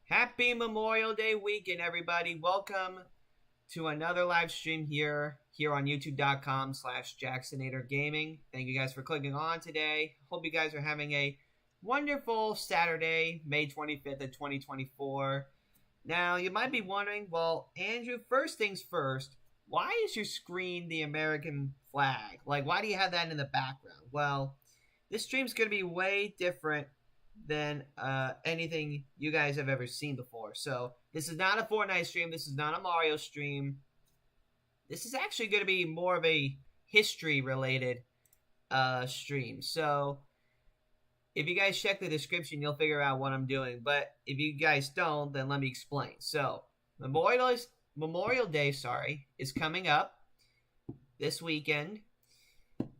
Happy Memorial Day weekend, everybody. Welcome to another live stream here on youtube.com/Jacksonator Gaming. Thank you guys for clicking on today. Hope you guys are having a wonderful Saturday, May 25th of 2024. Now, you might be wondering, well, Andrew, first things first, why is your screen the American flag? Like, why do you have that in the background? Well, this stream's going to be way different than anything you guys have ever seen before. So this is not a Fortnite stream. This is not a Mario stream. This is actually going to be more of a history-related stream. So if you guys check the description, you'll figure out what I'm doing. But if you guys don't, then let me explain. So Memorial Day, is coming up this weekend.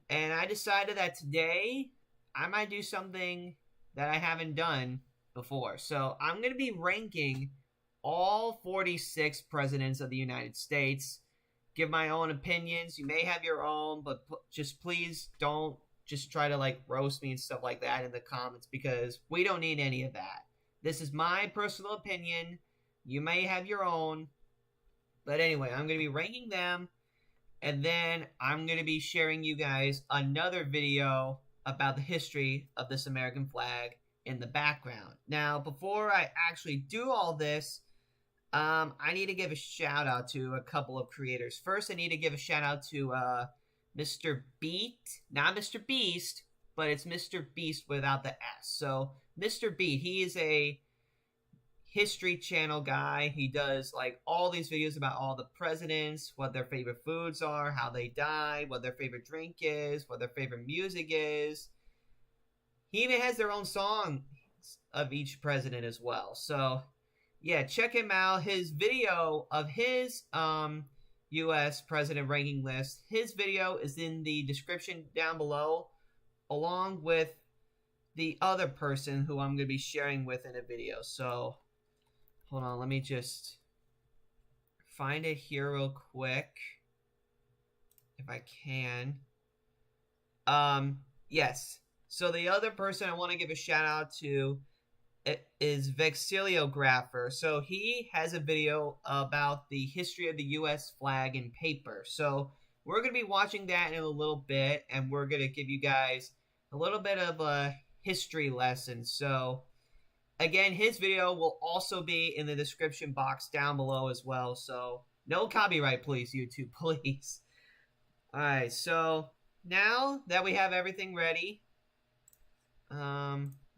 And I decided that today I might do something that I haven't done before. So I'm going to be ranking all 46 presidents of the United States. Give my own opinions. You may have your own, but just please don't just try to like roast me and stuff like that in the comments, because we don't need any of that. This is my personal opinion. You may have your own. But anyway, I'm going to be ranking them. And then I'm going to be sharing you guys another video about the history of this American flag in the background. Now, before I actually do all this, I need to give a shout out to a couple of creators. First, I need to give a shout out to Mr. Beat, not Mr. Beast, but it's Mr. Beast without the S. So, Mr. Beat, he is a history channel guy. He does like all these videos about all the presidents, what their favorite foods are, how they died, what their favorite drink is, what their favorite music is. He even has their own song of each president as well. So yeah, check him out. His video of his US president ranking list, his video is in the description down below, along with the other person who I'm going to be sharing with in a video. So hold on, let me just find it here real quick, if I can. Yes. So the other person I want to give a shout out to is Vexiliographer. So he has a video about the history of the U.S. flag in paper. So we're going to be watching that in a little bit, and we're going to give you guys a little bit of a history lesson. So again, his video will also be in the description box down below as well. So no copyright, please, YouTube, please. All right, so now that we have everything ready,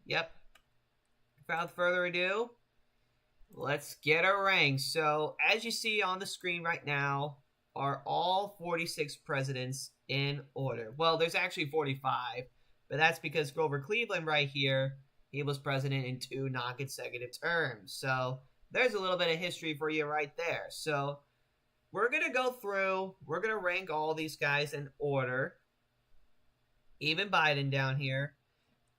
yep. Without further ado, let's get our ranks. So as you see on the screen right now are all 46 presidents in order. Well, there's actually 45, but that's because Grover Cleveland right here, he was president in 2 non-consecutive terms. So there's a little bit of history for you right there. So we're going to go through, we're going to rank all these guys in order. Even Biden down here.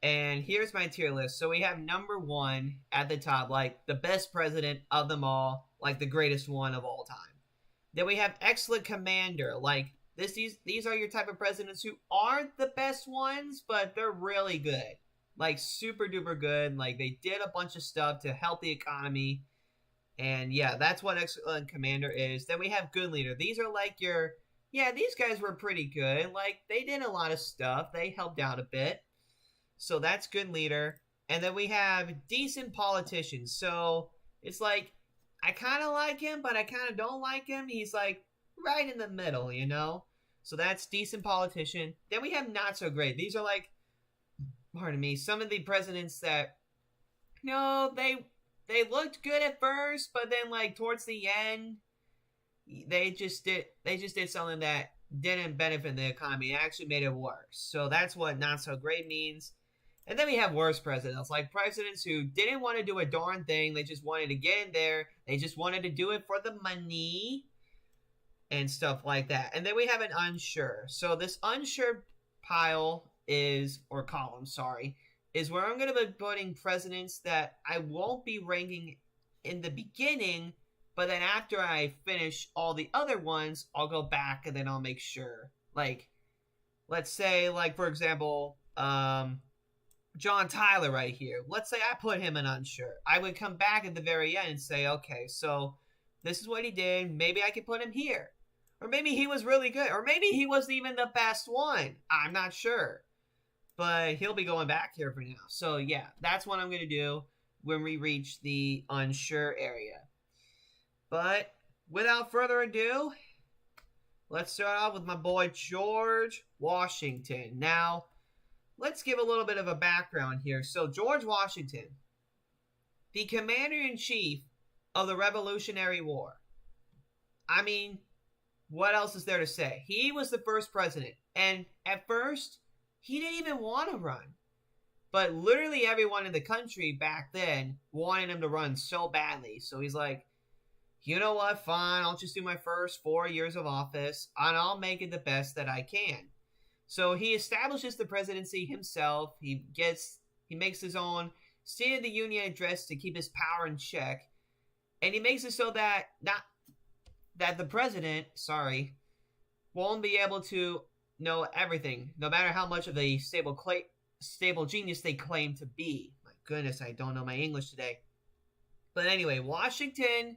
And here's my tier list. So we have number 1 at the top, like the best president of them all, like the greatest one of all time. Then we have excellent commander, like these are your type of presidents who aren't the best ones, but they're really good. Like super duper good. Like they did a bunch of stuff to help the economy. And yeah, that's what excellent commander is. Then we have good leader. These are like your, yeah, these guys were pretty good. Like they did a lot of stuff. They helped out a bit. So that's good leader. And then we have decent politicians. So it's like, I kind of like him, but I kind of don't like him. He's like right in the middle, you know? So that's decent politician. Then we have not so great. These are like, pardon me, some of the presidents that, no, they looked good at first, but then like towards the end, they just did something that didn't benefit the economy. It actually made it worse. So that's what not so great means. And then we have worse presidents, like presidents who didn't want to do a darn thing. They just wanted to get in there. They just wanted to do it for the money and stuff like that. And then we have an unsure. So this unsure pile is, or column, sorry, is where I'm going to be putting presidents that I won't be ranking in the beginning, but then after I finish all the other ones, I'll go back and then I'll make sure. Like, let's say, like, for example, John Tyler right here. Let's say I put him in unsure. I would come back at the very end and say, okay, so this is what he did. Maybe I could put him here. Or maybe he was really good. Or maybe he wasn't even the best one. I'm not sure. But he'll be going back here for now. So yeah, that's what I'm going to do when we reach the unsure area. But without further ado, let's start off with my boy George Washington. Now, let's give a little bit of a background here. So George Washington, the commander-in-chief of the Revolutionary War. I mean, what else is there to say? He was the first president. And at first, he didn't even want to run. But literally everyone in the country back then wanted him to run so badly. So he's like, you know what, fine, I'll just do my first 4 years of office, and I'll make it the best that I can. So he establishes the presidency himself. He makes his own State of the Union address to keep his power in check. And he makes it so that the president, won't be able to know everything, no matter how much of a stable genius they claim to be. My goodness, I don't know my English today. But anyway, Washington,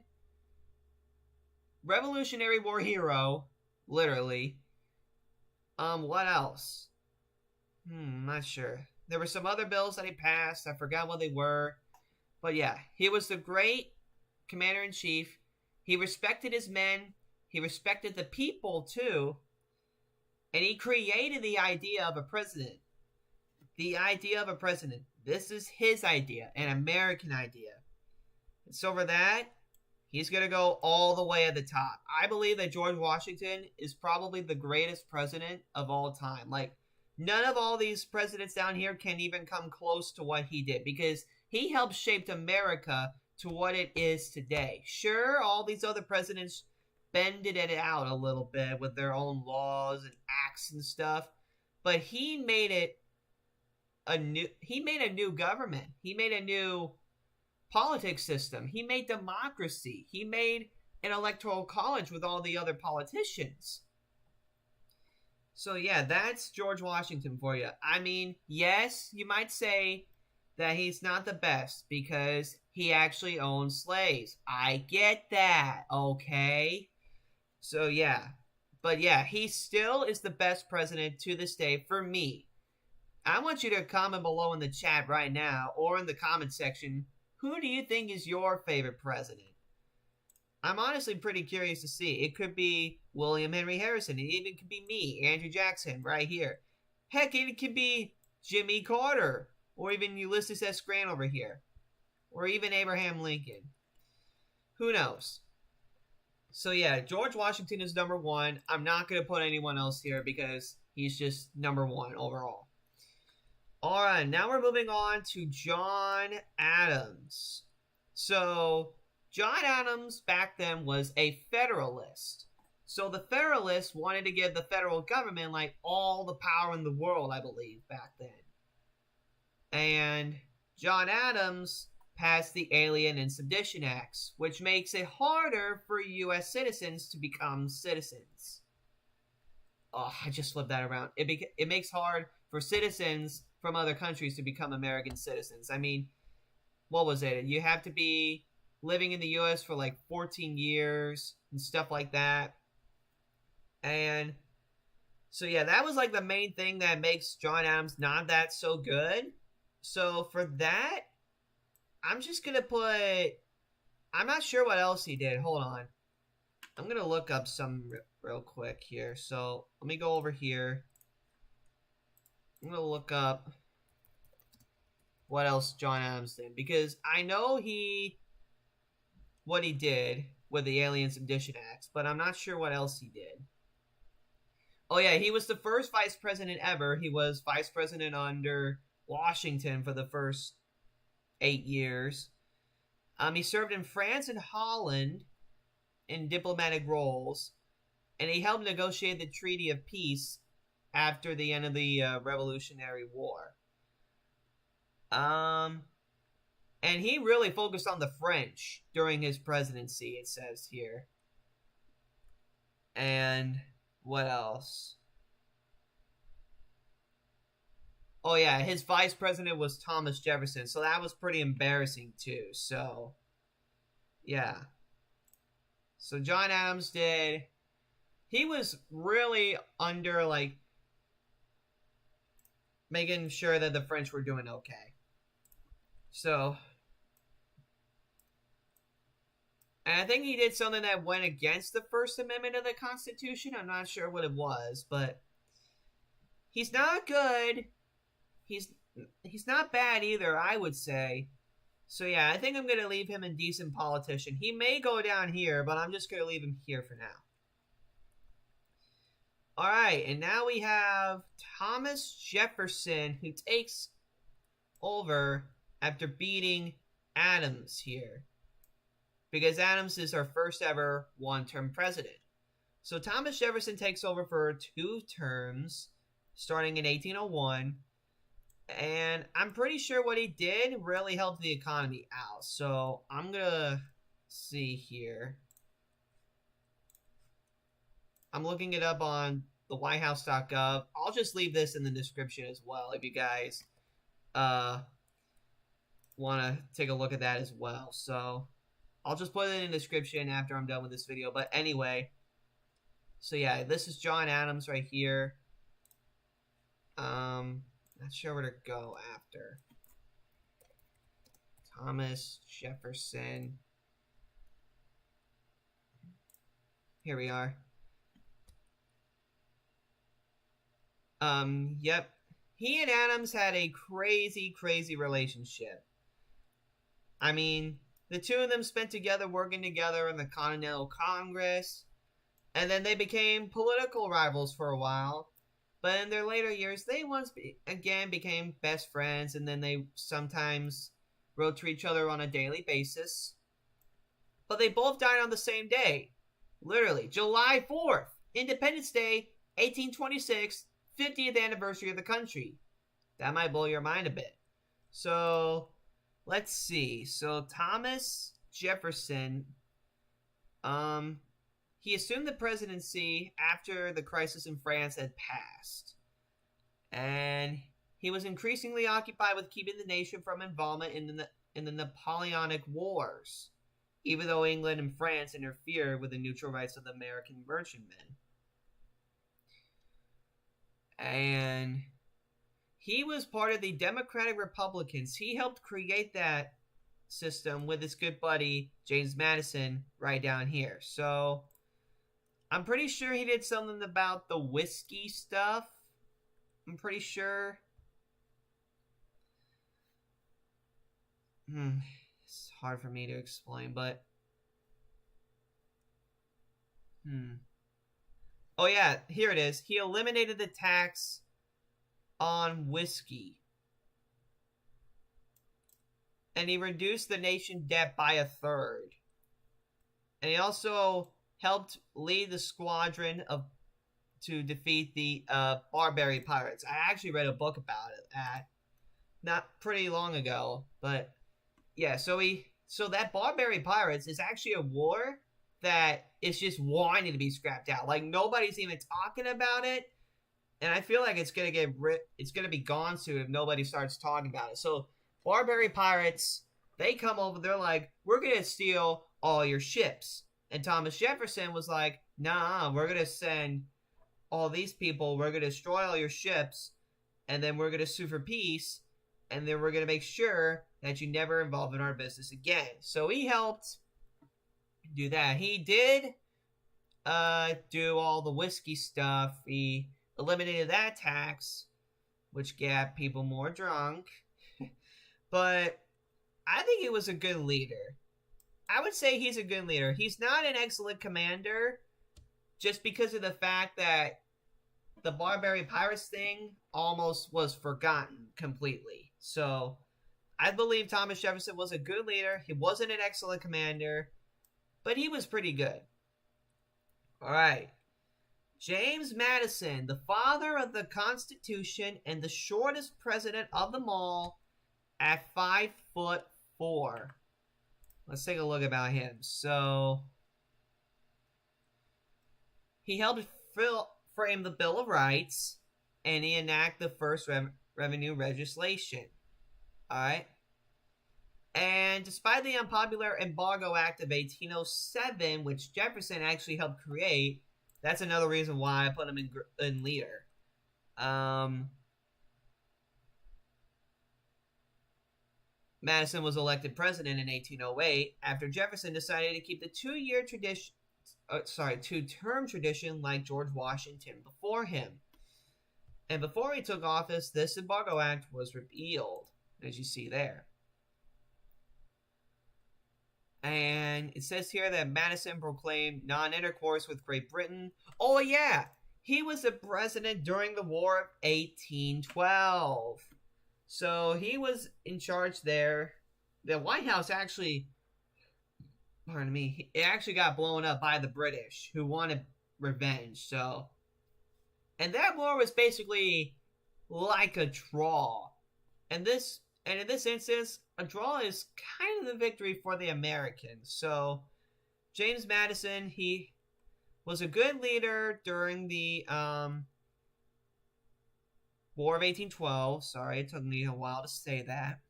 Revolutionary War hero, literally. What else? Not sure. There were some other bills that he passed. I forgot what they were. But yeah, he was the great commander-in-chief. He respected his men. He respected the people, too. And he created the idea of a president. The idea of a president. This is his idea, an American idea. And so for that, he's going to go all the way at the top. I believe that George Washington is probably the greatest president of all time. Like, none of all these presidents down here can even come close to what he did, because he helped shape America to what it is today. Sure, all these other presidents bended it out a little bit with their own laws and acts and stuff, but he made a new government. He made a new politics system. He made democracy. He made an electoral college with all the other politicians. So yeah, that's George Washington for you. I mean, yes, you might say that he's not the best because he actually owned slaves. I get that, okay? So yeah. But yeah, he still is the best president to this day for me. I want you to comment below in the chat right now or in the comment section, who do you think is your favorite president? I'm honestly pretty curious to see. It could be William Henry Harrison. It even could be me, Andrew Jackson, right here. Heck, it could be Jimmy Carter. Or even Ulysses S. Grant over here. Or even Abraham Lincoln. Who knows? So yeah, George Washington is number one. I'm not going to put anyone else here because he's just number one overall. Alright, now we're moving on to John Adams. So, John Adams back then was a Federalist. So the Federalists wanted to give the federal government like all the power in the world, I believe, back then. And John Adams passed the Alien and Sedition Acts, which makes it harder for U.S. citizens to become citizens. Oh, I just flipped that around. It makes hard for citizens from other countries to become American citizens. I mean, what was it? You have to be living in the U.S. for like 14 years and stuff like that. And so yeah, that was like the main thing that makes John Adams not that so good. So for that, I'm just going to put... I'm not sure what else he did. Hold on. I'm going to look up some real quick here. So let me go over here. I'm going to look up what else John Adams did. Because I know what he did with the Alien Sedition Acts, but I'm not sure what else he did. Oh yeah, he was the first vice president ever. He was vice president under Washington for the first 8 years. He served in France and Holland in diplomatic roles, and he helped negotiate the Treaty of Peace after the end of the Revolutionary War. And he really focused on the French during his presidency, it says here. And what else? Oh yeah, his vice president was Thomas Jefferson, so that was pretty embarrassing too. So yeah. So John Adams did. He was really under like making sure that the French were doing okay. So, and I think he did something that went against the First Amendment of the Constitution. I'm not sure what it was, but he's not good. He's he's not bad either, I would say. So yeah, I think I'm gonna leave him in decent politician. He may go down here, but I'm just gonna leave him here for now. All right, and now we have Thomas Jefferson, who takes over after beating Adams here, because Adams is our first ever one-term president. So Thomas Jefferson takes over for 2 terms, starting in 1801. And I'm pretty sure what he did really helped the economy out. So I'm going to see here. I'm looking it up on the whitehouse.gov. I'll just leave this in the description as well if you guys want to take a look at that as well. So I'll just put it in the description after I'm done with this video. But anyway, so yeah, this is John Adams right here. Not sure where to go after. Thomas Jefferson. Here we are. Yep. He and Adams had a crazy, crazy relationship. I mean, the two of them spent together working together in the Continental Congress, and then they became political rivals for a while. But in their later years, they once again became best friends, and then they sometimes wrote to each other on a daily basis. But they both died on the same day. Literally, July 4th, Independence Day, 1826, 50th anniversary of the country. That might blow your mind a bit. So, let's see. So, Thomas Jefferson, he assumed the presidency after the crisis in France had passed. And he was increasingly occupied with keeping the nation from involvement in the Napoleonic Wars, even though England and France interfered with the neutral rights of the American merchantmen. And he was part of the Democratic Republicans. He helped create that system with his good buddy, James Madison, right down here. So I'm pretty sure he did something about the whiskey stuff. I'm pretty sure. It's hard for me to explain, but oh yeah, here it is. He eliminated the tax on whiskey. And he reduced the nation debt by 1/3. And he also helped lead the squadron to defeat the Barbary Pirates. I actually read a book about it not pretty long ago, but yeah, so that Barbary Pirates is actually a war that is just wanting to be scrapped out. Like, nobody's even talking about it, and I feel like it's gonna be gone soon if nobody starts talking about it. So Barbary Pirates, they come over, they're like, we're gonna steal all your ships. And Thomas Jefferson was like, nah, we're going to send all these people, we're going to destroy all your ships, and then we're going to sue for peace, and then we're going to make sure that you never involve in our business again. So he helped do that. He did do all the whiskey stuff. He eliminated that tax, which got people more drunk. But I think he was a good leader. I would say he's a good leader. He's not an excellent commander just because of the fact that the Barbary Pirates thing almost was forgotten completely. So I believe Thomas Jefferson was a good leader. He wasn't an excellent commander, but he was pretty good. All right. James Madison, the father of the Constitution and the shortest president of them all at 5'4". Let's take a look about him. So, he helped frame the Bill of Rights, and he enacted the first revenue legislation. Alright? And despite the unpopular Embargo Act of 1807, which Jefferson actually helped create, that's another reason why I put him in leader. Madison was elected president in 1808 after Jefferson decided to keep the two-term tradition like George Washington before him. And before he took office, this Embargo Act was repealed, as you see there. And it says here that Madison proclaimed non-intercourse with Great Britain. Oh yeah, he was the president during the War of 1812. So he was in charge there. The White House actually, pardon me, it actually got blown up by the British who wanted revenge. So, and that war was basically like a draw. And in this instance, a draw is kind of the victory for the Americans. So, James Madison, he was a good leader during the War of 1812. Sorry, it took me a while to say that.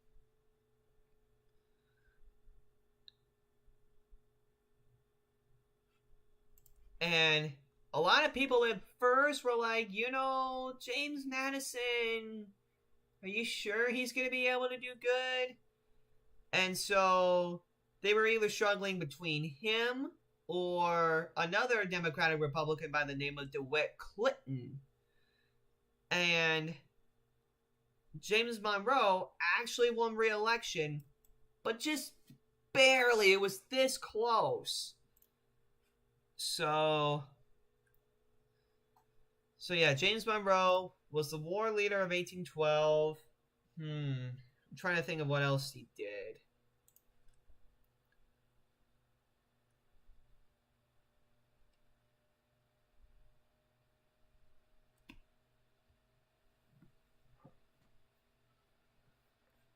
And a lot of people at first were like, James Madison, are you sure he's going to be able to do good? And so they were either struggling between him or another Democratic Republican by the name of DeWitt Clinton. And James Monroe actually won re-election, but just barely. It was this close. So yeah, James Monroe was the war leader of 1812. I'm trying to think of what else he did.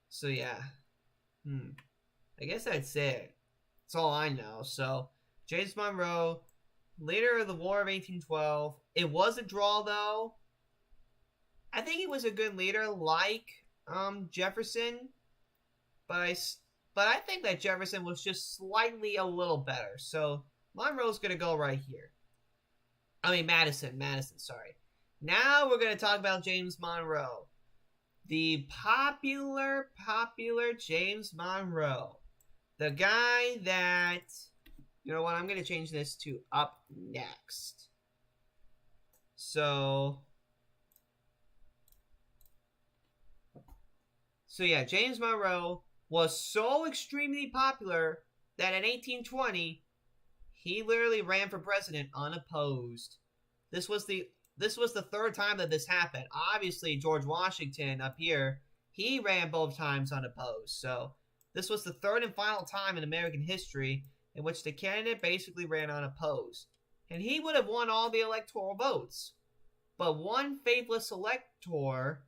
So yeah. I guess that's it. That's all I know. So, James Monroe, leader of the War of 1812. It was a draw, though. I think he was a good leader, like Jefferson, but I think that Jefferson was just slightly a little better. So Monroe's gonna go right here. I mean Madison. Sorry. Now we're gonna talk about James Monroe, the popular James Monroe, the guy that, you know what? I'm gonna change this to up next. So yeah, James Monroe was so extremely popular that in 1820, he literally ran for president unopposed. This was the third time that this happened. Obviously, George Washington up here, he ran both times unopposed. So this was the third and final time in American history in which the candidate basically ran unopposed. And he would have won all the electoral votes. But one faithless elector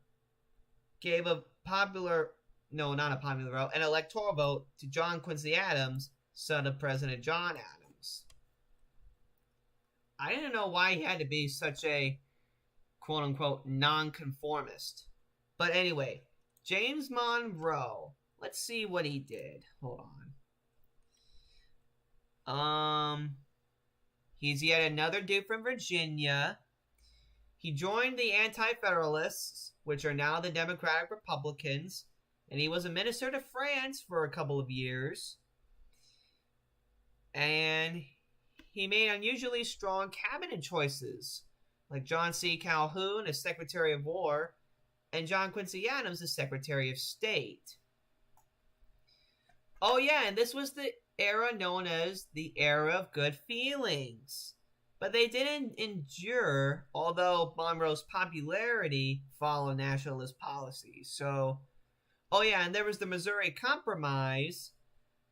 gave an electoral vote to John Quincy Adams, son of President John Adams. I didn't know why he had to be such a quote-unquote nonconformist. But anyway, James Monroe. Let's see what he did. Hold on. He's yet another dude from Virginia. He joined the Anti-Federalists, which are now the Democratic Republicans, and he was a minister to France for a couple of years. And he made unusually strong cabinet choices, like John C. Calhoun as Secretary of War, and John Quincy Adams as Secretary of State. Oh yeah, and this was the era known as the era of good feelings. But they didn't endure, although Monroe's popularity followed nationalist policies. So, oh yeah, and there was the Missouri Compromise,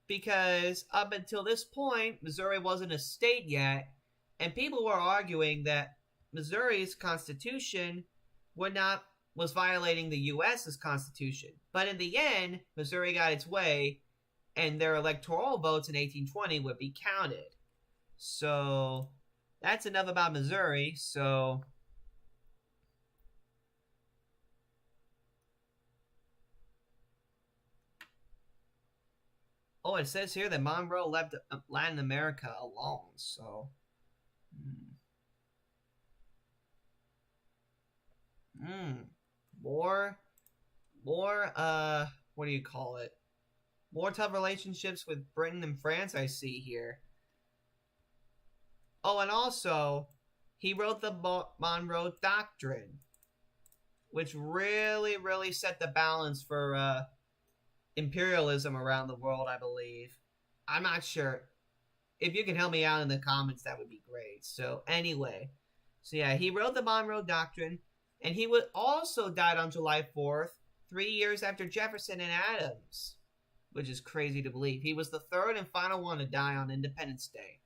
because up until this point, Missouri wasn't a state yet, and people were arguing that Missouri's constitution was violating the U.S.'s constitution. But in the end, Missouri got its way, and their electoral votes in 1820 would be counted. So that's enough about Missouri. So Oh, it says here that Monroe left Latin America alone, so... More, what do you call it? More tough relationships with Britain and France I see here. Oh, and also, he wrote the Monroe Doctrine, which really, really set the balance for imperialism around the world, I believe. I'm not sure. If you can help me out in the comments, that would be great. So, anyway. So, yeah, he wrote the Monroe Doctrine, and he would also died on July 4th, 3 years after Jefferson and Adams, which is crazy to believe. He was the third and final one to die on Independence Day.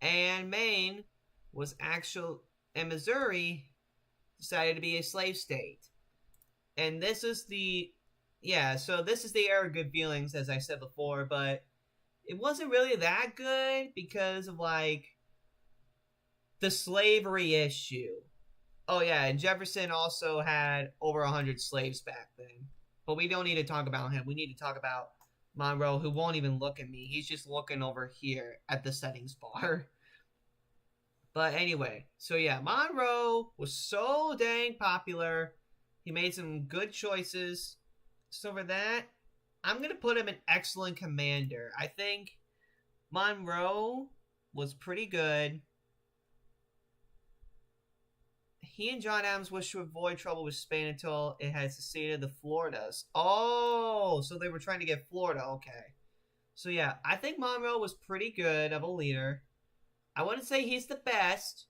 And Maine was and Missouri decided to be a slave state. And this is so this is the era of good feelings, as I said before, but it wasn't really that good because of, like, the slavery issue. Oh, yeah, and Jefferson also had over 100 slaves back then. But we don't need to talk about him. We need to talk about Monroe, who won't even look at me. He's just looking over here at the settings bar. But anyway, so yeah, Monroe was so dang popular. He made some good choices. So for that, I'm going to put him an excellent commander. I think Monroe was pretty good. He and John Adams wished to avoid trouble with Spain until it had seceded the Floridas. Oh, so they were trying to get Florida. Okay. So yeah, I think Monroe was pretty good of a leader. I wouldn't say he's the best,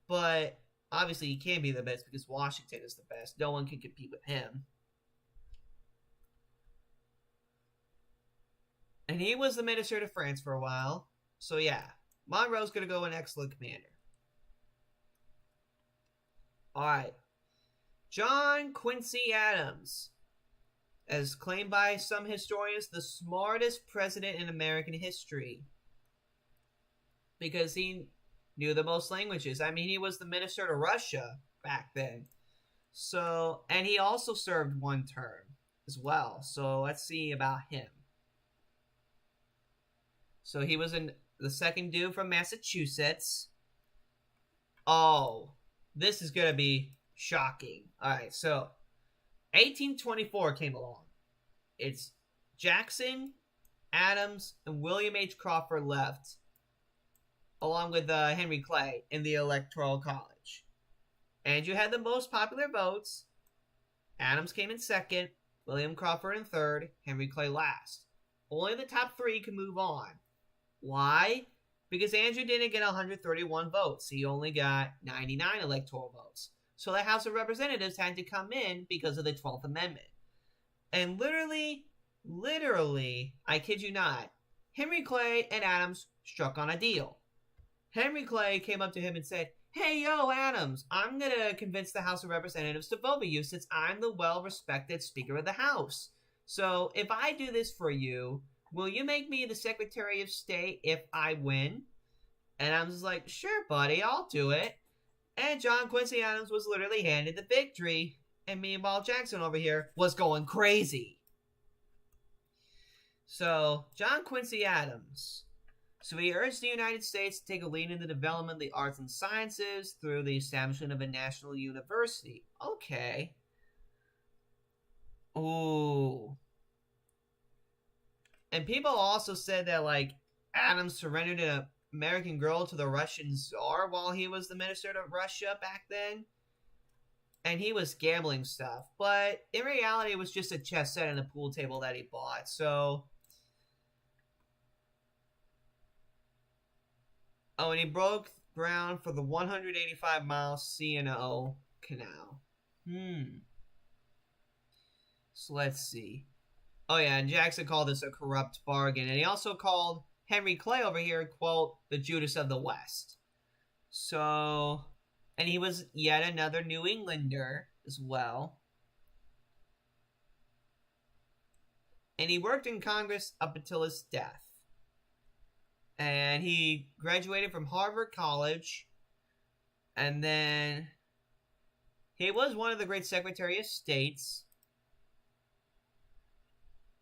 but obviously he can't be the best because Washington is the best. No one can compete with him. And he was the minister to France for a while. So yeah, Monroe's going to go an excellent commander. Alright. John Quincy Adams, as claimed by some historians, the smartest president in American history. Because he knew the most languages. I mean, he was the minister to Russia back then. So, and he also served one term as well. So let's see about him. So he was the second dude from Massachusetts. Oh, this is going to be shocking. Alright, so 1824 came along. It's Jackson, Adams, and William H. Crawford left, along with Henry Clay in the Electoral College. Andrew had the most popular votes. Adams came in second, William Crawford in third, Henry Clay last. Only the top three could move on. Why? Because Andrew didn't get 131 votes. He only got 99 electoral votes. So the House of Representatives had to come in because of the 12th Amendment. And literally, I kid you not, Henry Clay and Adams struck on a deal. Henry Clay came up to him and said, "Hey, yo, Adams, I'm going to convince the House of Representatives to vote for you since I'm the well-respected Speaker of the House. So if I do this for you, will you make me the Secretary of State if I win?" And Adams was like, "Sure, buddy, I'll do it." And John Quincy Adams was literally handed the victory. And meanwhile, Jackson over here was going crazy. So, John Quincy Adams. So he urged the United States to take a lead in the development of the arts and sciences through the establishment of a national university. Okay. Ooh. And people also said that, like, Adams surrendered an American girl to the Russian Tsar while he was the minister to Russia back then. And he was gambling stuff. But in reality, it was just a chess set and a pool table that he bought. So... Oh, and he broke ground for the 185-mile C&O Canal. So let's see. Oh, yeah, and Jackson called this a corrupt bargain. And he also called Henry Clay over here, quote, the Judas of the West. So, and he was yet another New Englander as well. And he worked in Congress up until his death. And he graduated from Harvard College And then he was one of the great Secretary of States.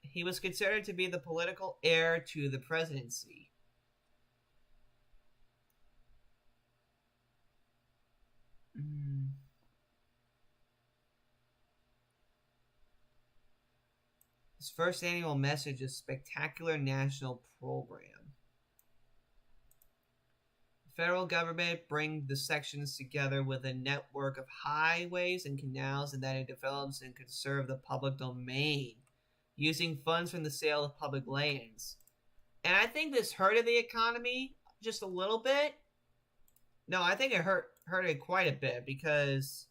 He was considered to be the political heir to the presidency. His first annual message is Spectacular National Program. The federal government brings the sections together with a network of highways and canals, and that it develops and conserves the public domain using funds from the sale of public lands. And I think this hurted the economy just a little bit. No, I think it hurt it quite a bit because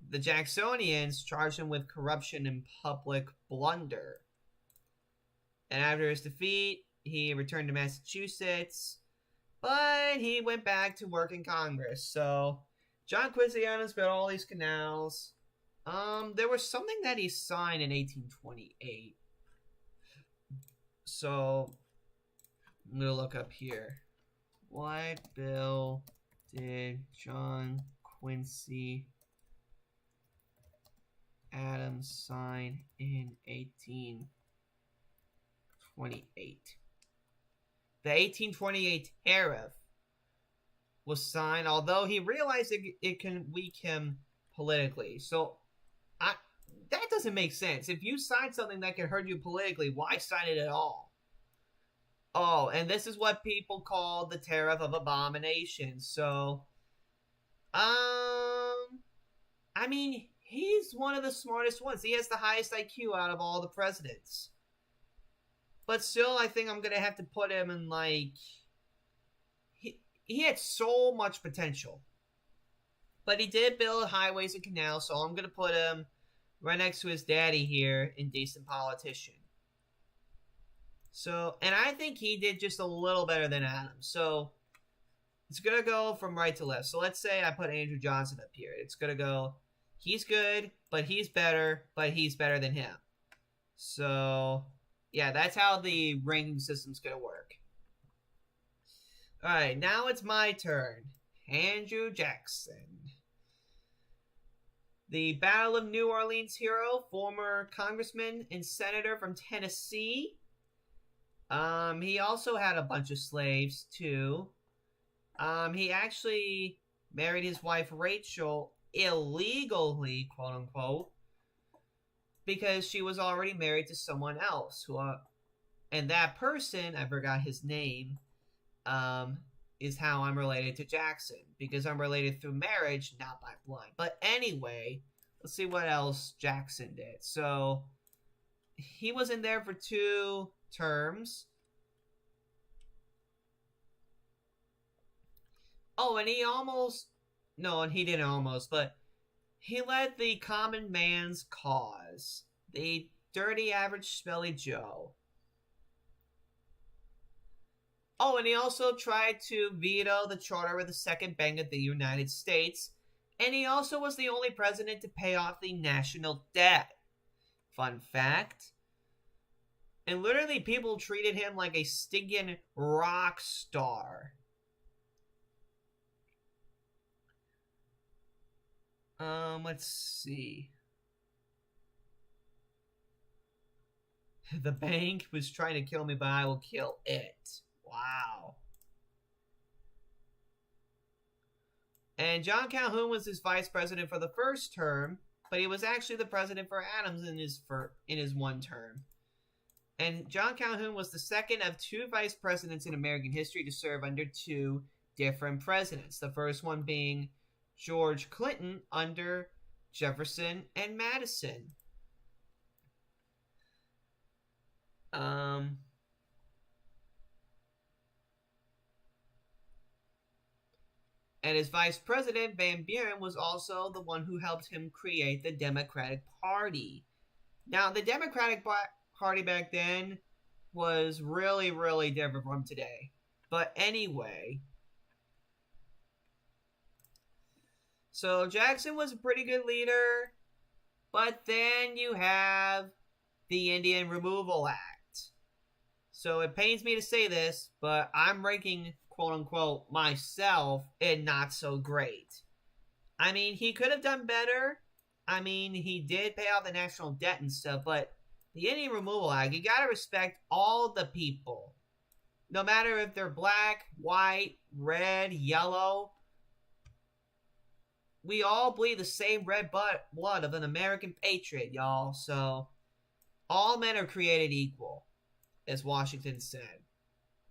the Jacksonians charged him with corruption and public blunder. And after his defeat, he returned to Massachusetts, but he went back to work in Congress. So John Quincy Adams built all these canals. There was something that he signed in 1828. So I'm gonna look up here. What bill did John Quincy Adams sign in 1828? The 1828 tariff was signed, although he realized it can weaken him politically. So that doesn't make sense. If you sign something that can hurt you politically, why sign it at all? Oh, and this is what people call the tariff of abomination. So, I mean, he's one of the smartest ones. He has the highest IQ out of all the presidents. But still, I think I'm going to have to put him in, like... He had so much potential. But he did build highways and canals, so I'm going to put him right next to his daddy here in Decent Politician. So, and I think he did just a little better than Adams. So, it's going to go from right to left. So, let's say I put Andrew Johnson up here. It's going to go, he's good, but he's better than him. So, yeah, that's how the ranking system's going to work. Alright, now it's my turn. Andrew Jackson. The Battle of New Orleans hero, former congressman and senator from Tennessee. He also had a bunch of slaves, too. He actually married his wife, Rachel, illegally, quote-unquote, because she was already married to someone else. And that person, I forgot his name, is how I'm related to Jackson, because I'm related through marriage, not by blood. But anyway, let's see what else Jackson did. So, he was in there for 2 terms. Oh, and he didn't almost, but he led the common man's cause. The dirty, average, smelly Joe. Oh, and he also tried to veto the charter of the Second Bank of the United States. And he also was the only president to pay off the national debt. Fun fact. And literally people treated him like a stinking rock star. Let's see. The bank was trying to kill me, but I will kill it. Wow. And John Calhoun was his vice president for the first term, but he was actually the president for Adams in his one term. And John Calhoun was the second of 2 vice presidents in American history to serve under 2 different presidents. The first one being George Clinton under Jefferson and Madison. And his vice president, Van Buren, was also the one who helped him create the Democratic Party. Now, the Democratic Party back then was really, really different from today. But anyway. So, Jackson was a pretty good leader. But then you have the Indian Removal Act. So it pains me to say this, but I'm ranking, quote unquote, myself in not so great. I mean, he could have done better. I mean, he did pay off the national debt and stuff, but the Indian Removal Act, you gotta respect all the people. No matter if they're black, white, red, yellow, we all bleed the same red blood of an American patriot, y'all. So, all men are created equal, as Washington said,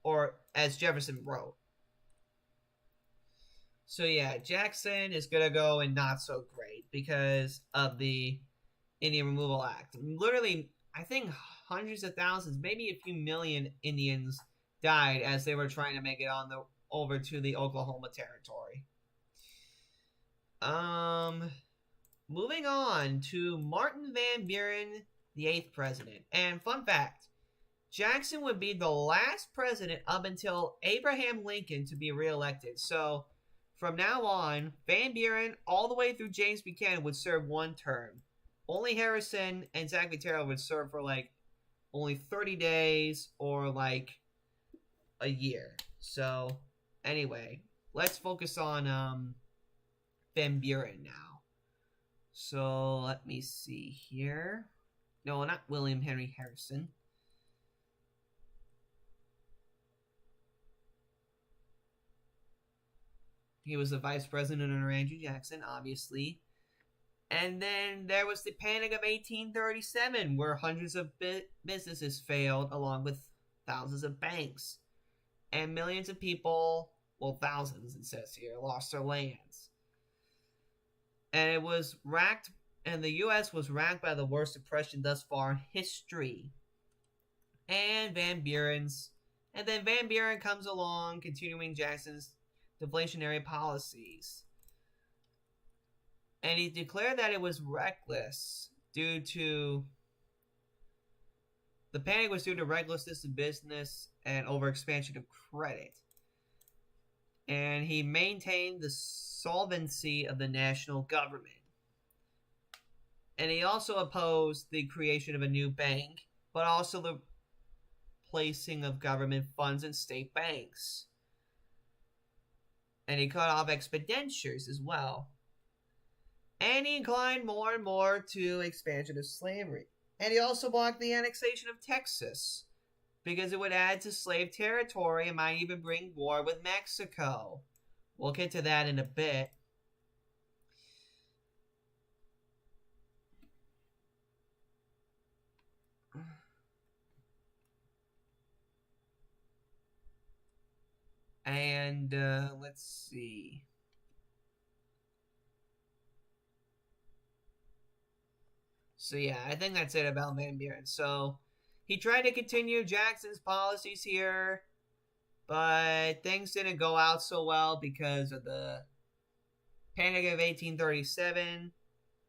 or as Jefferson wrote. So yeah, Jackson is gonna go in not so great because of the Indian Removal Act. Literally, I think hundreds of thousands, maybe a few million Indians died as they were trying to make it on the over to the Oklahoma territory. Moving on to Martin Van Buren, the 8th president. And fun fact, Jackson would be the last president up until Abraham Lincoln to be reelected. So from now on, Van Buren all the way through James Buchanan would serve one term. Only Harrison and Zachary Taylor would serve for like only 30 days or like a year. So anyway, let's focus on Van Buren now. So let me see here. No, not William Henry Harrison. He was the vice president under Andrew Jackson, obviously. And then there was the Panic of 1837, where hundreds of businesses failed, along with thousands of banks. And millions of people, well, thousands it says here, lost their lands. And it was racked, and the U.S. was racked by the worst depression thus far in history. And then Van Buren comes along, continuing Jackson's deflationary policies. And he declared that it was reckless due to the panic was due to recklessness in business and overexpansion of credit. And he maintained the solvency of the national government. And he also opposed the creation of a new bank, but also the placing of government funds in state banks. And he cut off expenditures as well. And he inclined more and more to expansion of slavery. And he also blocked the annexation of Texas, because it would add to slave territory and might even bring war with Mexico. We'll get to that in a bit. And let's see. So yeah, I think that's it about Van Buren. So he tried to continue Jackson's policies here, but things didn't go out so well because of the Panic of 1837.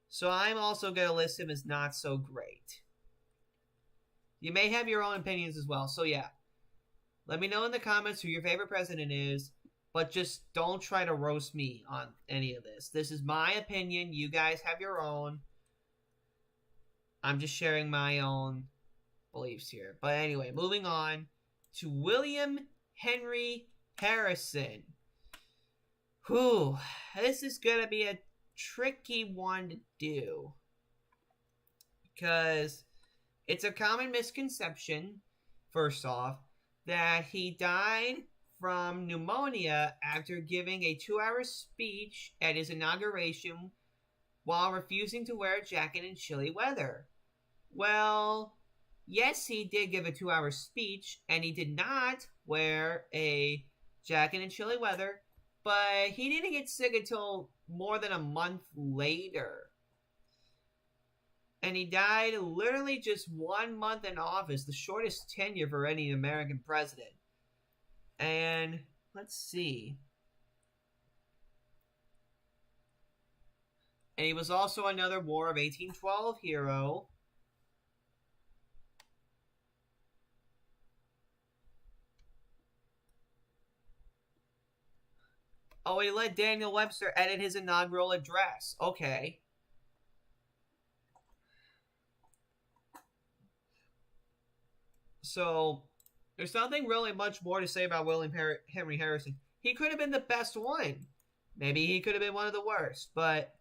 So I'm also going to list him as not so great. You may have your own opinions as well. So yeah, let me know in the comments who your favorite president is, but just don't try to roast me on any of this. This is my opinion. You guys have your own. I'm just sharing my own beliefs here. But anyway, moving on to William Henry Harrison. Whew, this is going to be a tricky one to do, because it's a common misconception, first off, that he died from pneumonia after giving a 2-hour speech at his inauguration while refusing to wear a jacket in chilly weather. Well, yes, he did give a 2-hour speech, and he did not wear a jacket in chilly weather, but he didn't get sick until more than a month later. And he died literally just 1 month in office, the shortest tenure for any American president. And let's see. And he was also another War of 1812 hero. Oh, he let Daniel Webster edit his inaugural address. Okay. So, There's nothing really much more to say about William Henry Harrison. He could have been the best one. Maybe he could have been one of the worst. But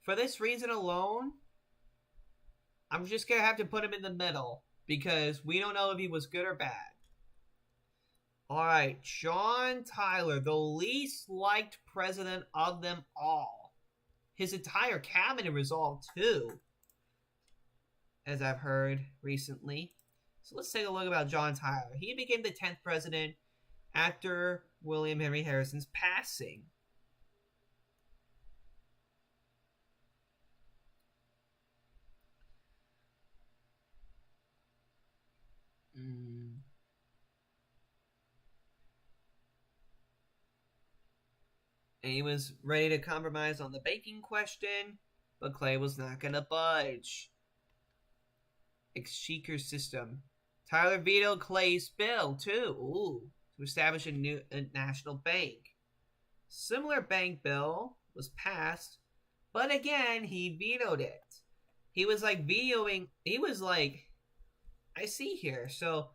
for this reason alone, I'm just going to have to put him in the middle. Because we don't know if he was good or bad. Alright, John Tyler, the least liked president of them all. His entire cabinet resolved too, as I've heard recently. So let's take a look about John Tyler. He became the 10th president after William Henry Harrison's passing. And he was ready to compromise on the banking question, but Clay was not going to budge. Exchequer system. Tyler vetoed Clay's bill, too, to establish a new national bank. Similar bank bill was passed, but again, he vetoed it. He was like vetoing, he was like, I see here. So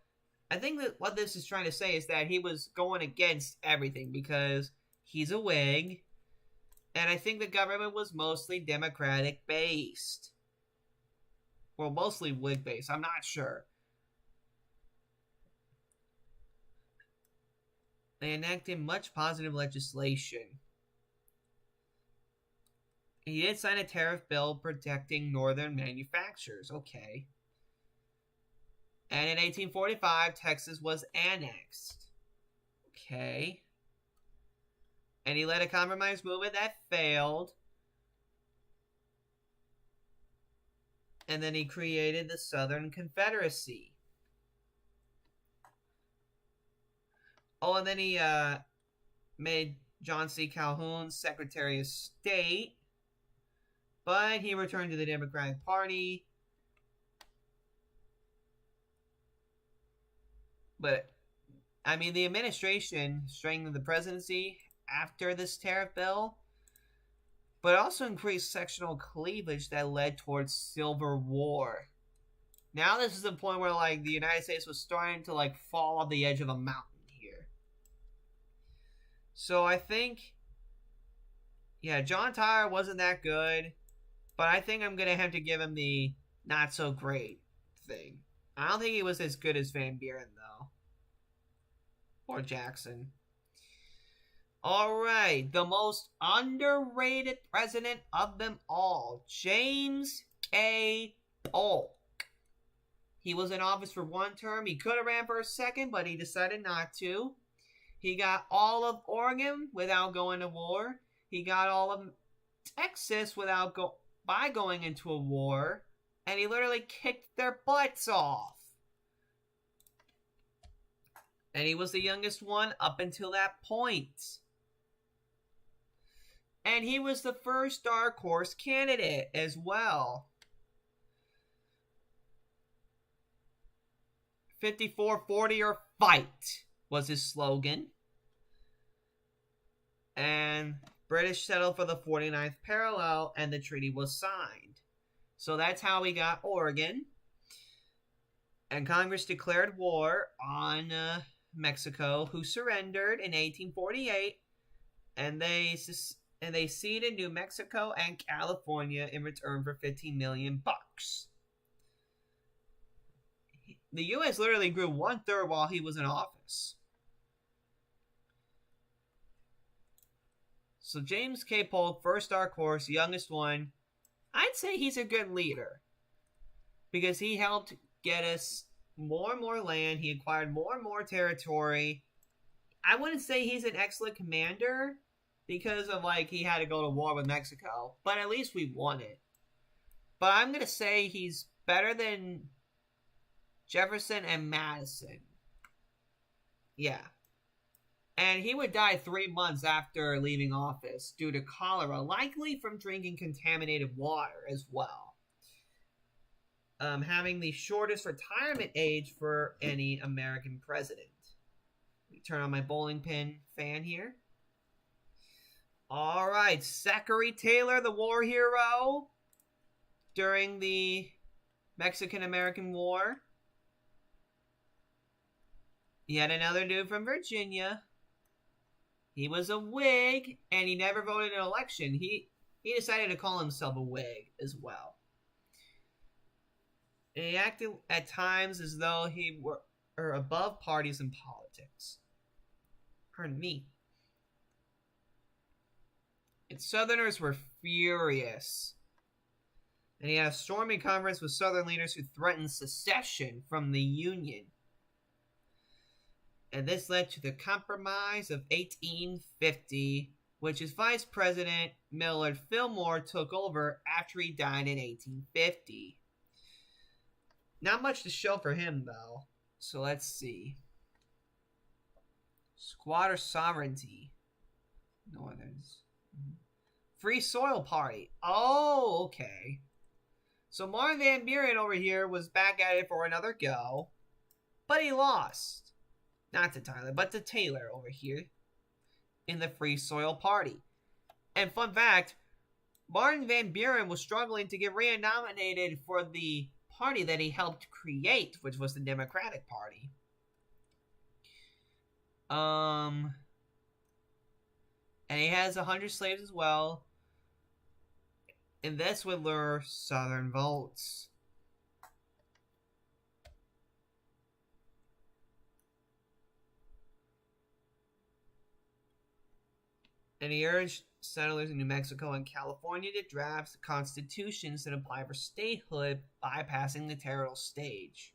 I think that what this is trying to say is that he was going against everything because he's a Whig, and I think the government was mostly Democratic based. Well, mostly Whig based. I'm not sure. They enacted much positive legislation. He did sign a tariff bill protecting northern manufacturers. Okay. And in 1845, Texas was annexed. Okay. And he led a compromise movement that failed. And then he created the Southern Confederacy. Oh, and then he made John C. Calhoun Secretary of State. But he returned to the Democratic Party. But, I mean, the administration strengthened the presidency after this tariff bill, but also increased sectional cleavage that led towards Civil War. Now this is the point where, like, the United States was starting to, like, fall off the edge of a mountain here. So I think, yeah, John Tyler wasn't that good, but I think I'm going to have to give him the not so great thing. I don't think he was as good as Van Buren, though. Or Jackson. Alright, the most underrated president of them all, James K. Polk. He was in office for one term. He could have ran for a second, but he decided not to. He got all of Oregon without going to war. He got all of Texas by going into a war. And he literally kicked their butts off. And he was the youngest one up until that point. And he was the first dark horse candidate as well. 54-40 or fight was his slogan. And British settled for the 49th parallel and the treaty was signed. So that's how we got Oregon. And Congress declared war on Mexico, who surrendered in 1848, and they ceded New Mexico and California in return for $15 million. The U.S. literally grew 1/3 while he was in office. So James K. Polk, first dark horse, youngest one. I'd say he's a good leader because he helped get us more and more land. He acquired more and more territory. I wouldn't say he's an excellent commander because of, like, he had to go to war with Mexico. But at least we won it. But I'm going to say he's better than Jefferson and Madison. Yeah. And he would die 3 months after leaving office due to cholera, likely from drinking contaminated water as well. Having the shortest retirement age for any American president. Let me turn on my bowling pin fan here. Alright, Zachary Taylor, the war hero during the Mexican-American War. Yet another dude from Virginia. He was a Whig, and he never voted in an election. He decided to call himself a Whig as well. And he acted at times as though he were above parties in politics. Pardon me. And Southerners were furious. And he had a stormy conference with Southern leaders who threatened secession from the Union. And this led to the Compromise of 1850, which is Vice President Millard Fillmore took over after he died in 1850. Not much to show for him, though. So let's see. Squatter sovereignty. Northerns. Free Soil Party. Oh, okay. So Martin Van Buren over here was back at it for another go. But he lost. Not to Tyler, but to Taylor over here. In the Free Soil Party. And fun fact, Martin Van Buren was struggling to get re-nominated for the party that he helped create, which was the Democratic Party. And he has 100 slaves as well. And this would lure Southern votes. And he urged settlers in New Mexico and California to draft constitutions that apply for statehood, bypassing the territorial stage.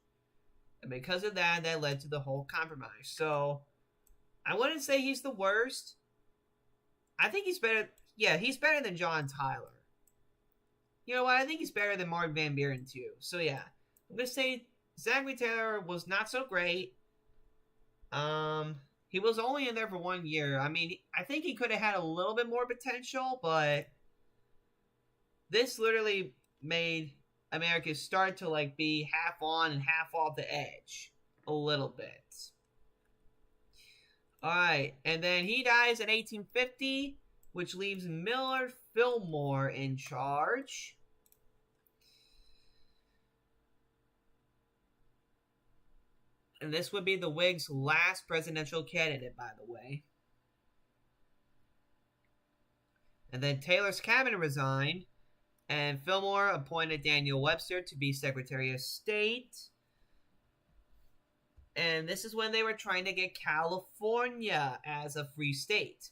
And because of that, that led to the whole compromise. So, I wouldn't say he's the worst. I think he's better. Yeah, he's better than John Tyler. You know what? I think he's better than Martin Van Buren, too. So, yeah. I'm going to say Zachary Taylor was not so great. He was only in there for 1 year. I mean, I think he could have had a little bit more potential, but this literally made America start to, like, be half on and half off the edge. A little bit. Alright, and then he dies in 1850, which leaves Millard Fillmore in charge. And this would be the Whigs' last presidential candidate, by the way. And then Taylor's cabinet resigned, and Fillmore appointed Daniel Webster to be Secretary of State. And this is when they were trying to get California as a free state.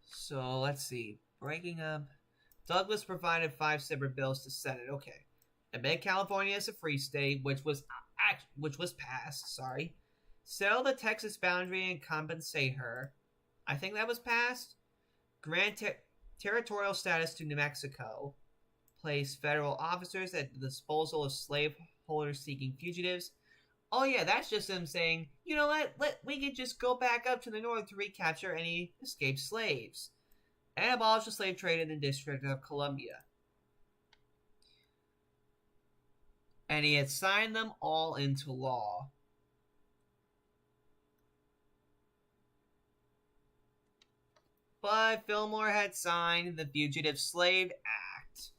So, let's see. Breaking up. Douglas provided 5 separate bills to Senate. Okay. Admit California as a free state, which was passed, sorry. Settle the Texas boundary and compensate her. I think that was passed. Grant territorial status to New Mexico. Place federal officers at the disposal of slaveholders seeking fugitives. Oh yeah, that's just them saying, you know what, we could just go back up to the north to recapture any escaped slaves. And abolish the slave trade in the District of Columbia. And he had signed them all into law. But Fillmore had signed the Fugitive Slave Act.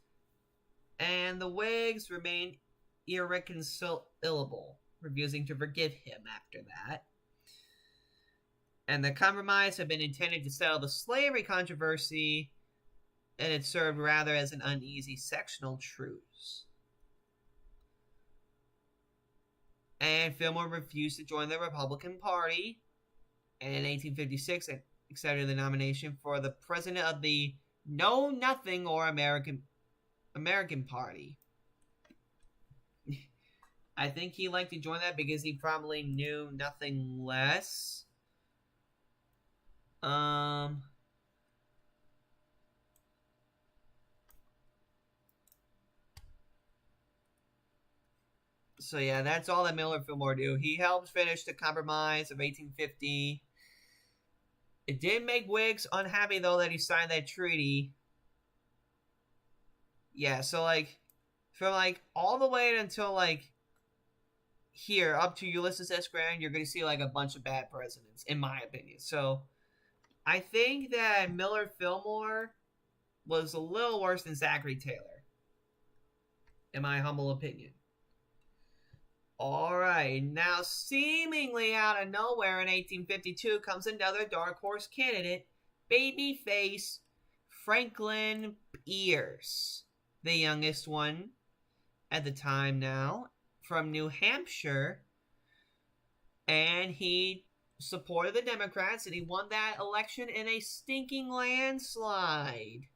And the Whigs remained irreconcilable, refusing to forgive him after that. And the compromise had been intended to settle the slavery controversy, and it served rather as an uneasy sectional truce. And Fillmore refused to join the Republican Party, and in 1856 accepted the nomination for the president of the Know Nothing or American Party. I think he liked to join that because he probably knew nothing less. So yeah, that's all that Millard Fillmore do. He helped finish the Compromise of 1850. It did make Whigs unhappy, though, that he signed that treaty. Yeah, so, like, from, like, all the way until, like, here, up to Ulysses S. Grant, you're going to see, like, a bunch of bad presidents, in my opinion. So, I think that Millard Fillmore was a little worse than Zachary Taylor, in my humble opinion. Alright, now seemingly out of nowhere in 1852 comes another dark horse candidate, babyface Franklin Pierce, the youngest one at the time now, from New Hampshire, and he supported the Democrats, and he won that election in a stinking landslide.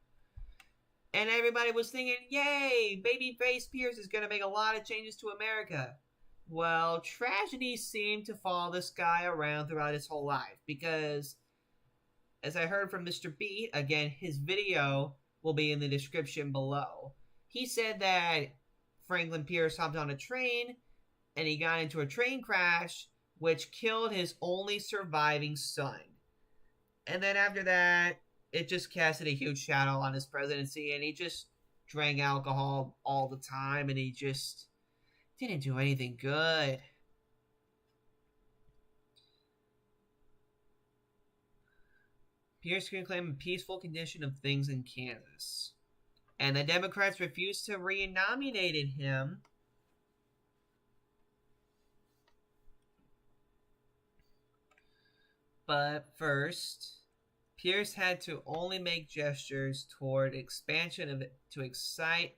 And everybody was thinking, yay, babyface Pierce is going to make a lot of changes to America. Well, tragedy seemed to follow this guy around throughout his whole life, because, as I heard from Mr. B, again, his video will be in the description below. He said that Franklin Pierce hopped on a train, and he got into a train crash, which killed his only surviving son. And then after that, it just casted a huge shadow on his presidency, and he just drank alcohol all the time, and he just didn't do anything good. Pierce can claim a peaceful condition of things in Kansas. And the Democrats refused to re-nominate him. But first, Pierce had to only make gestures toward expansion of it to excite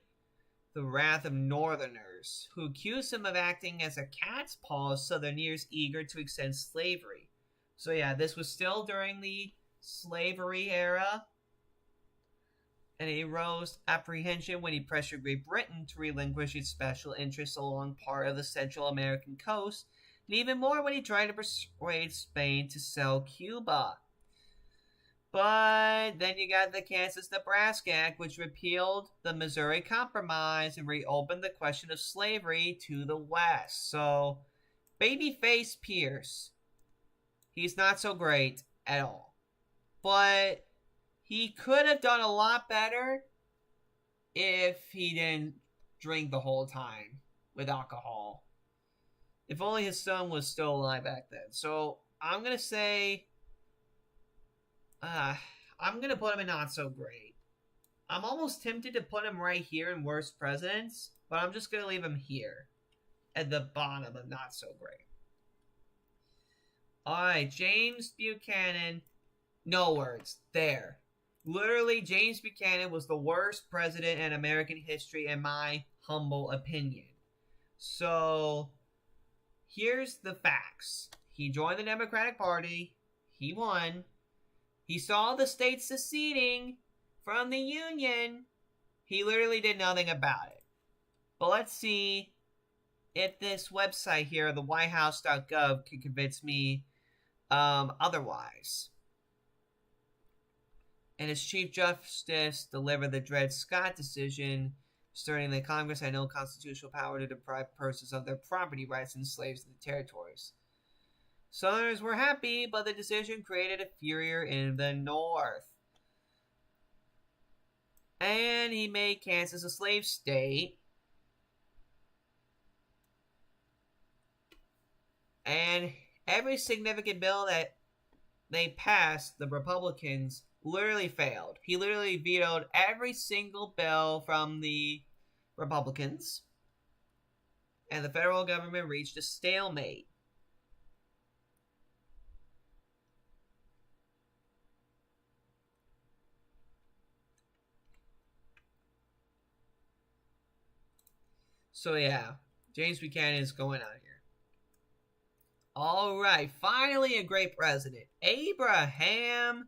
the wrath of Northerners, who accused him of acting as a cat's paw of Southerners eager to extend slavery. So yeah, this was still during the slavery era, and he rose apprehension when he pressured Great Britain to relinquish its special interests along part of the Central American coast, and even more when he tried to persuade Spain to sell Cuba. But then you got the Kansas-Nebraska Act, which repealed the Missouri Compromise and reopened the question of slavery to the West. So, babyface Pierce, he's not so great at all. But he could have done a lot better if he didn't drink the whole time with alcohol. If only his son was still alive back then. So, I'm going to say, I'm going to put him in not so great. I'm almost tempted to put him right here in worst presidents, but I'm just going to leave him here at the bottom of not so great. Alright, James Buchanan. No words. There. Literally, James Buchanan was the worst president in American history, in my humble opinion. So, here's the facts. He joined the Democratic Party. He won. He saw the states seceding from the Union. He literally did nothing about it. But let's see if this website here, the whitehouse.gov, can convince me otherwise. And as Chief Justice delivered the Dred Scott decision, asserting that Congress had no constitutional power to deprive persons of their property rights and slaves in the territories. Southerners were happy, but the decision created a furor in the North. And he made Kansas a slave state. And every significant bill that they passed, the Republicans literally failed. He literally vetoed every single bill from the Republicans. And the federal government reached a stalemate. So yeah, James Buchanan is going on here. Alright, finally a great president. Abraham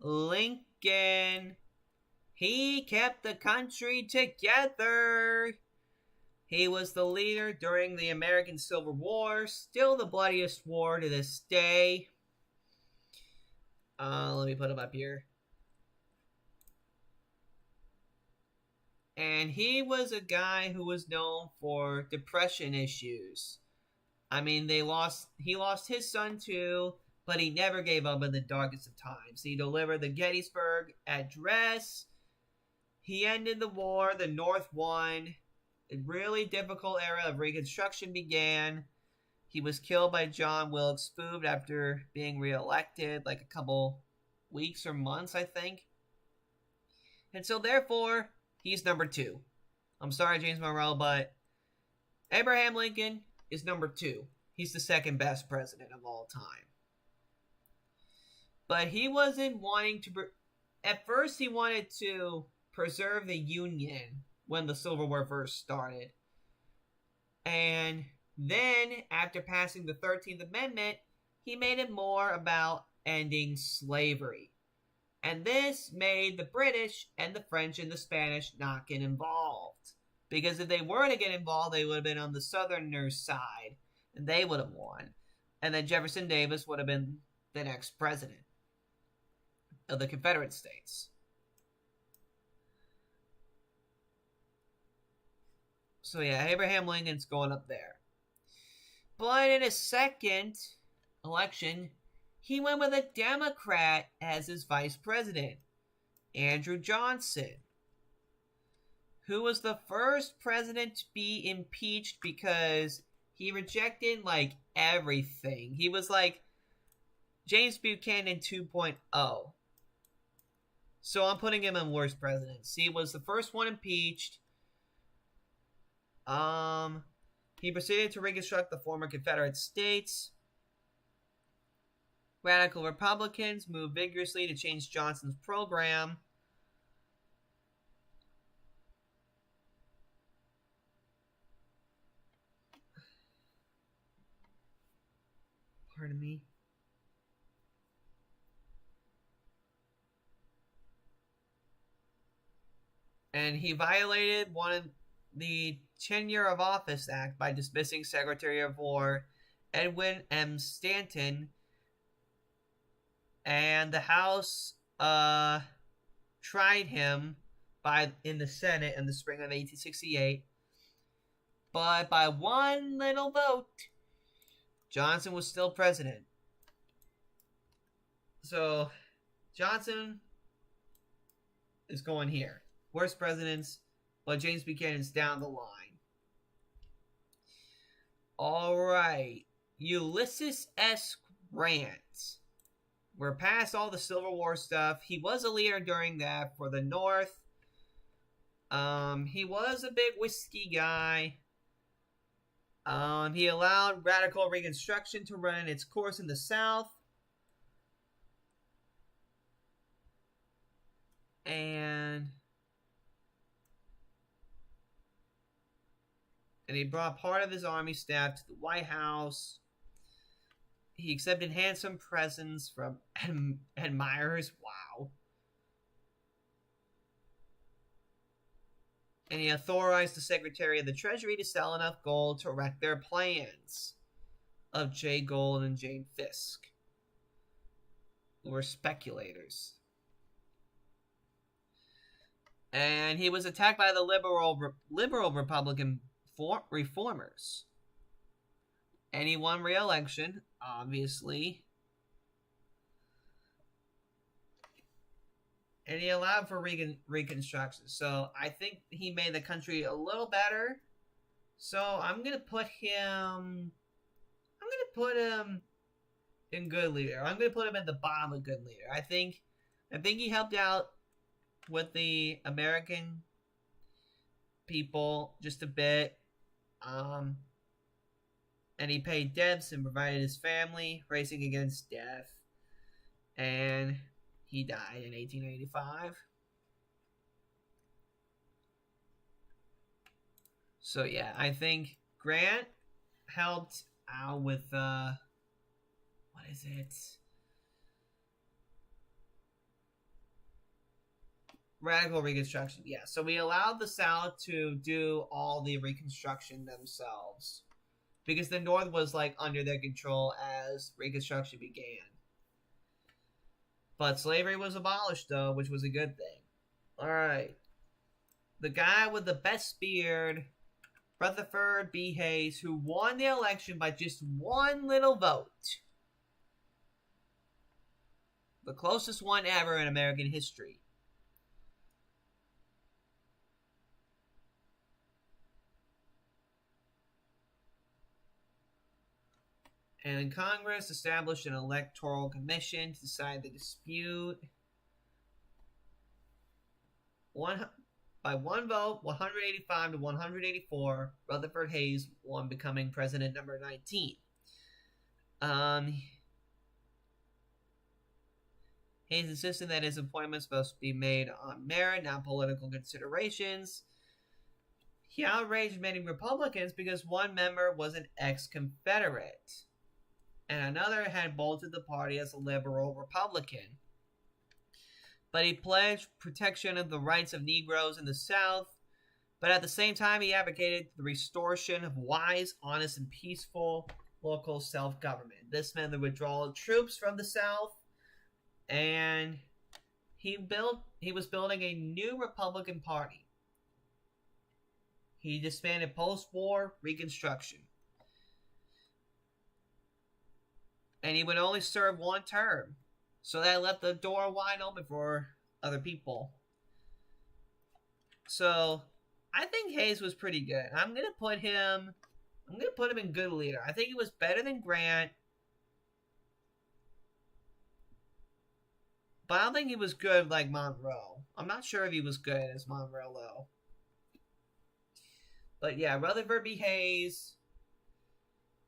Lincoln. He kept the country together. He was the leader during the American Civil War, still the bloodiest war to this day. Let me put him up here. And he was a guy who was known for depression issues. I mean, he lost his son too, but he never gave up in the darkest of times. He delivered the Gettysburg Address. He ended the war. The North won. A really difficult era of Reconstruction began. He was killed by John Wilkes Booth after being reelected, like a couple weeks or months, I think. And so, therefore, he's number 2. I'm sorry, James Monroe, but Abraham Lincoln is number 2. He's the second best president of all time. But he wasn't wanting to... At first, he wanted to preserve the Union when the Civil War first started. And then, after passing the 13th Amendment, he made it more about ending slavery. And this made the British and the French and the Spanish not get involved. Because if they were to get involved, they would have been on the Southerners' side. And they would have won. And then Jefferson Davis would have been the next president of the Confederate States. So yeah, Abraham Lincoln's going up there. But in his second election, he went with a Democrat as his vice president, Andrew Johnson, who was the first president to be impeached because he rejected, like, everything. He was like James Buchanan 2.0. So I'm putting him in worst presidents. He was the first one impeached. He proceeded to reconstruct the former Confederate States. Radical Republicans moved vigorously to change Johnson's program. Pardon me. And he violated the Tenure of Office Act by dismissing Secretary of War Edwin M. Stanton, and the House tried him in the Senate in the spring of 1868, but by one little vote, Johnson was still president. So Johnson is going here. Worst presidents, but James Buchanan's down the line. Alright. Ulysses S. Grant. We're past all the Civil War stuff. He was a leader during that for the North. He was a big whiskey guy. He allowed radical Reconstruction to run its course in the South. And he brought part of his army staff to the White House. He accepted handsome presents from admirers. Wow. And he authorized the Secretary of the Treasury to sell enough gold to wreck their plans of Jay Gould and Jane Fisk, who were speculators. And he was attacked by the liberal Republican reformers. And he won re-election, obviously. And he allowed for Reconstruction. So I think he made the country a little better. So I'm going to put him in good leader. I'm going to put him at the bottom of good leader. I think he helped out with the American people just a bit. And he paid debts and provided his family, racing against death. And he died in 1885. So yeah, I think Grant helped out with what is it? Radical Reconstruction. Yeah, so we allowed the South to do all the Reconstruction themselves, because the North was like under their control as Reconstruction began. But slavery was abolished, though, which was a good thing. Alright. The guy with the best beard, Rutherford B. Hayes, who won the election by just one little vote. The closest one ever in American history. And Congress established an electoral commission to decide the dispute. by one vote, 185 to 184, Rutherford Hayes won, becoming president number 19. Hayes insisted that his appointment was supposed to be made on merit, not political considerations. He outraged many Republicans because one member was an ex-Confederate, and another had bolted the party as a liberal Republican. But he pledged protection of the rights of Negroes in the South, but at the same time he advocated the restoration of wise, honest, and peaceful local self-government. This meant the withdrawal of troops from the South, and he was building a new Republican Party. He disbanded post-war Reconstruction. And he would only serve one term. So that left the door wide open for other people. So I think Hayes was pretty good. I'm gonna put him in good leader. I think he was better than Grant. But I don't think he was good like Monroe. I'm not sure if he was good as Monroe though. But yeah, Rutherford B. Hayes.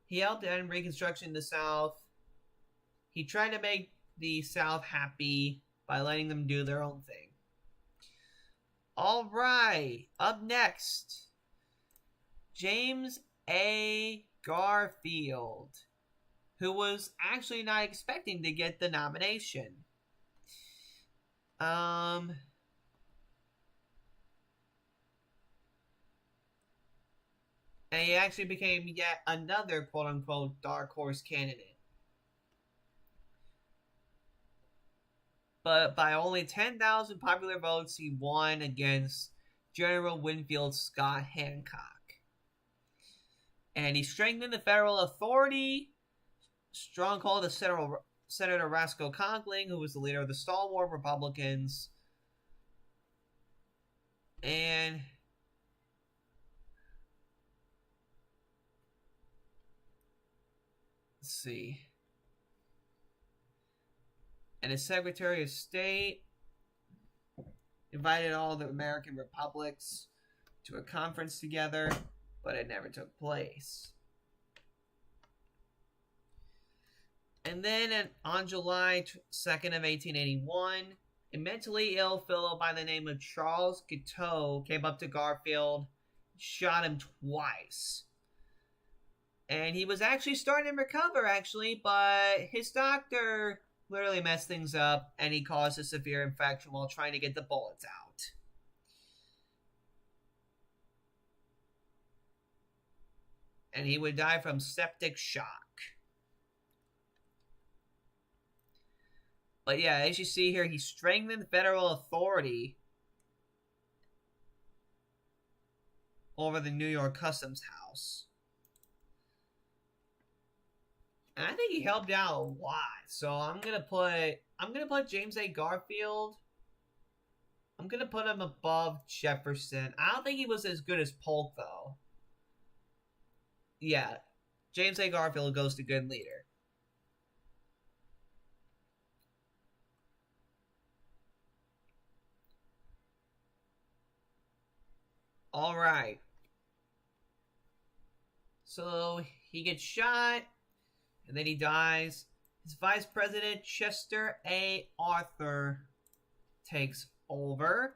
He helped end Reconstruction in the South. He tried to make the South happy by letting them do their own thing. Alright, up next, James A. Garfield, who was actually not expecting to get the nomination. And he actually became yet another quote-unquote dark horse candidate. But by only 10,000 popular votes, he won against General Winfield Scott Hancock. And he strengthened the federal authority, stronghold of Senator Roscoe Conkling, who was the leader of the stalwart Republicans. And let's see. And his Secretary of State invited all the American republics to a conference together, but it never took place. And then on July 2nd of 1881, a mentally ill fellow by the name of Charles Guiteau came up to Garfield, shot him twice. And he was actually starting to recover, but his doctor literally messed things up, and he caused a severe infection while trying to get the bullets out. And he would die from septic shock. But yeah, as you see here, he strengthened federal authority over the New York Customs House. And I think he helped out a lot. So I'm gonna put James A. Garfield. I'm gonna put him above Jefferson. I don't think he was as good as Polk though. Yeah, James A. Garfield goes to good leader. All right. So he gets shot. And then he dies. His vice president, Chester A. Arthur, takes over.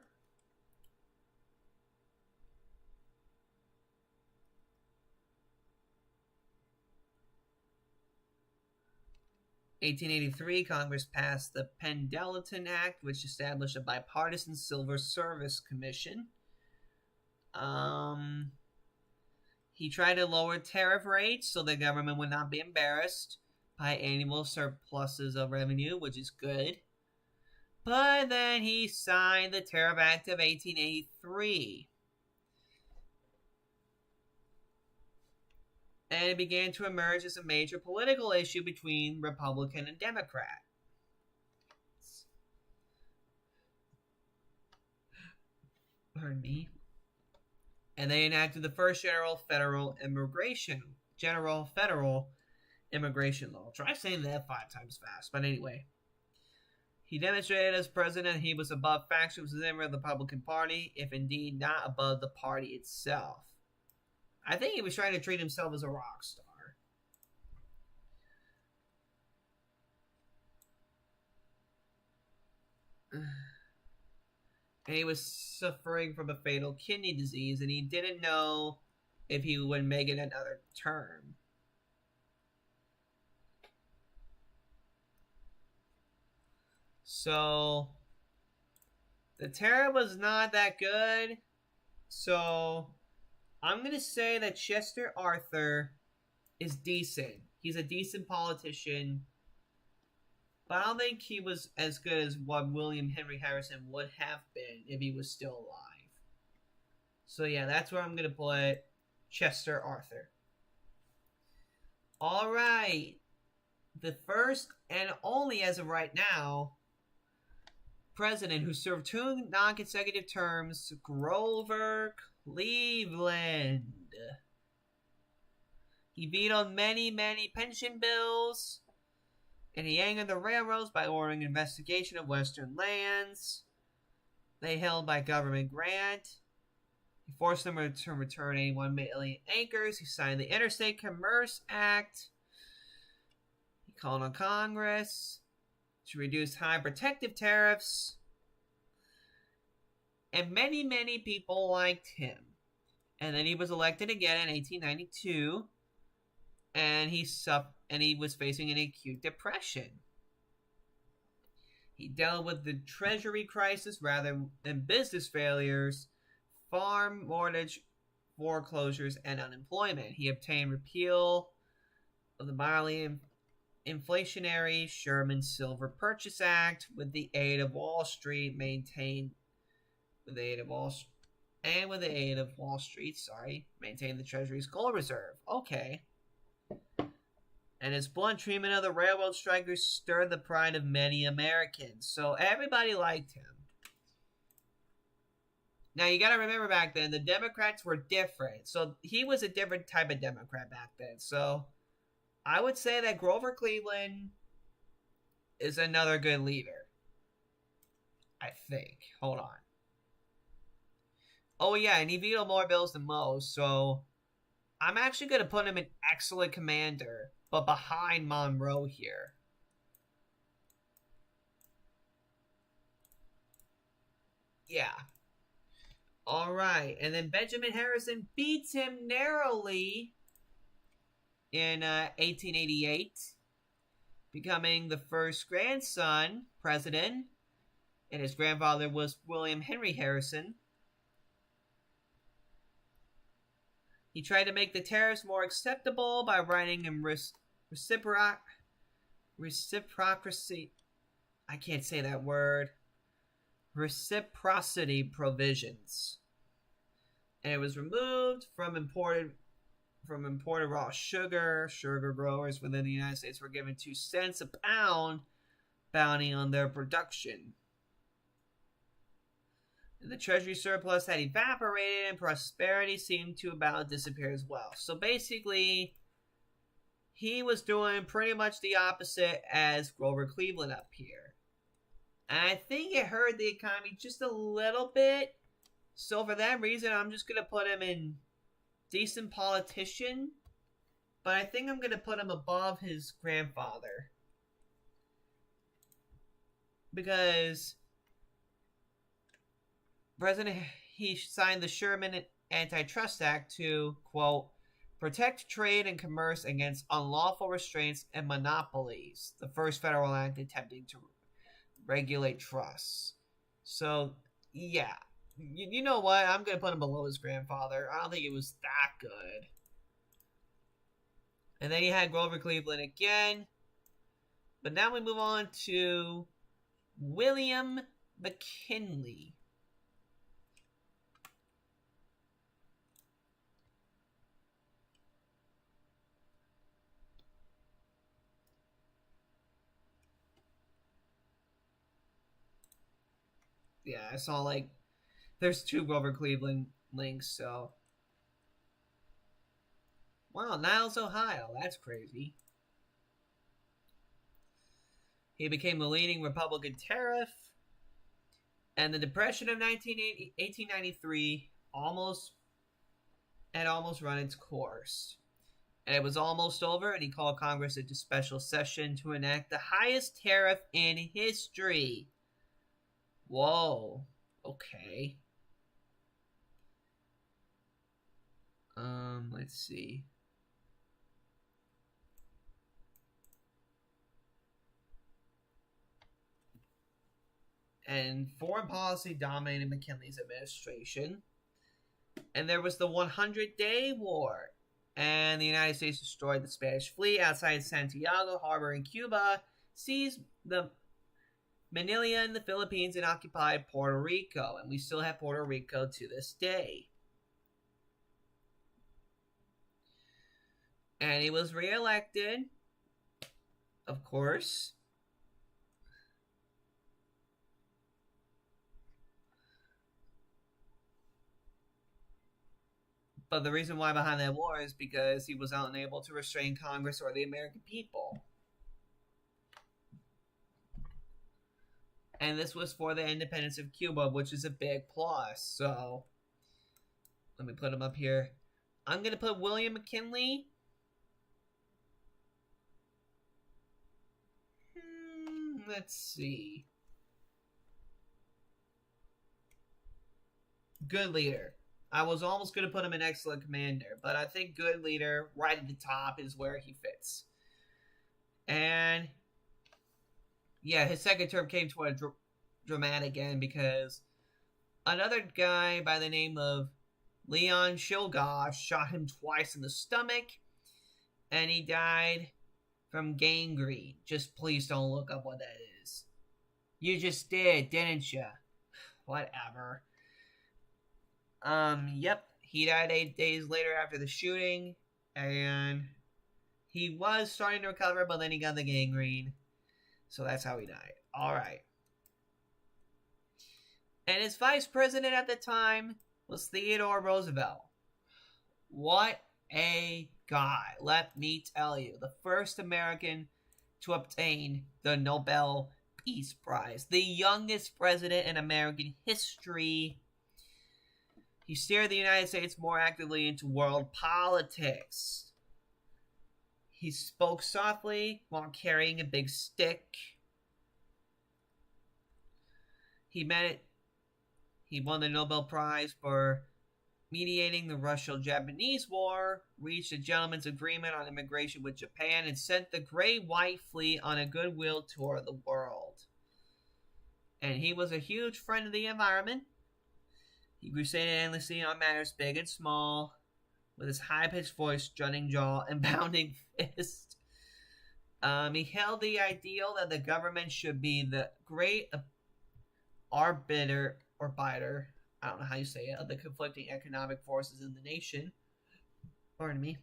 In 1883, Congress passed the Pendleton Act, which established a bipartisan Civil Service Commission. He tried to lower tariff rates so the government would not be embarrassed by annual surpluses of revenue, which is good. But then he signed the Tariff Act of 1883. And it began to emerge as a major political issue between Republican and Democrat. Pardon me. And they enacted the first federal immigration law. Try saying that 5 times fast, but anyway. He demonstrated as president he was above factionalism of the Republican Party, if indeed not above the party itself. I think he was trying to treat himself as a rock star. And he was suffering from a fatal kidney disease, and he didn't know if he would make it another term. So, the tariff was not that good. So, I'm going to say that Chester Arthur is decent. He's a decent politician. But I don't think he was as good as what William Henry Harrison would have been if he was still alive. So yeah, that's where I'm going to put Chester Arthur. Alright. The first and only, as of right now, president who served 2 non-consecutive terms, Grover Cleveland. He vetoed many, many pension bills. And he angered the railroads by ordering an investigation of Western lands they held by government grant. He forced them to return 81 million acres. He signed the Interstate Commerce Act. He called on Congress to reduce high protective tariffs. And many, many people liked him. And then he was elected again in 1892. And he was facing an acute depression. He dealt with the treasury crisis rather than business failures, farm mortgage foreclosures, and unemployment. He obtained repeal of the mildly inflationary Sherman Silver Purchase Act with the aid of Wall Street, maintained the Treasury's gold reserve. Okay. And his blunt treatment of the railroad strikers stirred the pride of many Americans. So everybody liked him. Now you gotta remember back then, the Democrats were different. So he was a different type of Democrat back then. So I would say that Grover Cleveland is another good leader. I think. Hold on. Oh yeah, and he vetoed more bills than most. So I'm actually gonna put him an excellent commander, but behind Monroe here. Yeah. Alright, and then Benjamin Harrison beats him narrowly in 1888, becoming the first grandson president, and his grandfather was William Henry Harrison. He tried to make the tariffs more acceptable by writing in reciprocity. I can't say that word. Reciprocity provisions. And it was removed from imported raw sugar. Sugar growers within the United States were given 2 cents a pound bounty on their production. And the treasury surplus had evaporated and prosperity seemed to about disappear as well. So basically, he was doing pretty much the opposite as Grover Cleveland up here. And I think it hurt the economy just a little bit. So for that reason, I'm just going to put him in decent politician. But I think I'm going to put him above his grandfather. Because he signed the Sherman Antitrust Act to, quote, protect trade and commerce against unlawful restraints and monopolies. The first federal act attempting to regulate trusts. So, yeah. You know what? I'm going to put him below his grandfather. I don't think it was that good. And then you had Grover Cleveland again. But now we move on to William McKinley. Yeah, I saw like there's 2 Grover Cleveland links, so. Wow, Niles, Ohio. That's crazy. He became the leading Republican tariff, and the Depression of 1893 had almost run its course. And it was almost over, and he called Congress into special session to enact the highest tariff in history. Whoa. Okay. Let's see. And foreign policy dominated McKinley's administration. And there was the 100-Day War. And the United States destroyed the Spanish fleet outside Santiago Harbor in Cuba, seized the Manila in the Philippines, and occupied Puerto Rico. And we still have Puerto Rico to this day. And he was reelected, of course. But the reason why behind that war is because he was unable to restrain Congress or the American people. And this was for the independence of Cuba, which is a big plus. So, let me put him up here. I'm going to put William McKinley. Let's see. Good leader. I was almost going to put him in excellent commander, but I think good leader right at the top is where he fits. And yeah, his second term came to a dramatic end because another guy by the name of Leon Czolgosz shot him twice in the stomach, and he died from gangrene. Just please don't look up what that is. You just did, didn't you? Whatever. Yep. He died 8 days later after the shooting, and he was starting to recover, but then he got the gangrene. So that's how he died. Alright. And his vice president at the time was Theodore Roosevelt. What a guy, let me tell you. The first American to obtain the Nobel Peace Prize. The youngest president in American history. He steered the United States more actively into world politics. He spoke softly while carrying a big stick. He won the Nobel Prize for mediating the Russo-Japanese War, reached a gentleman's agreement on immigration with Japan, and sent the Great White Fleet on a goodwill tour of the world. And he was a huge friend of the environment. He crusaded endlessly on matters big and small, with his high-pitched voice, strutting jaw, and pounding fist. He held the ideal that the government should be the great arbiter, I don't know how you say it, of the conflicting economic forces in the nation. Pardon me.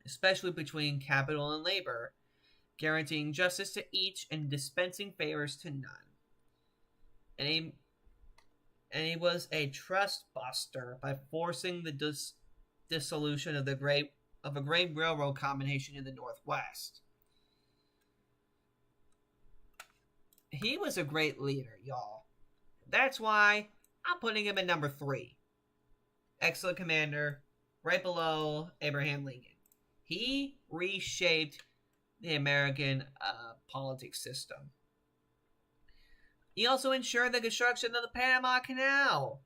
Especially between capital and labor, guaranteeing justice to each and dispensing favors to none. And he was a trust buster by forcing the dissolution of a great railroad combination in the Northwest. He was a great leader, y'all. That's why I'm putting him at number 3. Excellent commander, right below Abraham Lincoln. He reshaped the American politics system. He also ensured the construction of the Panama Canal.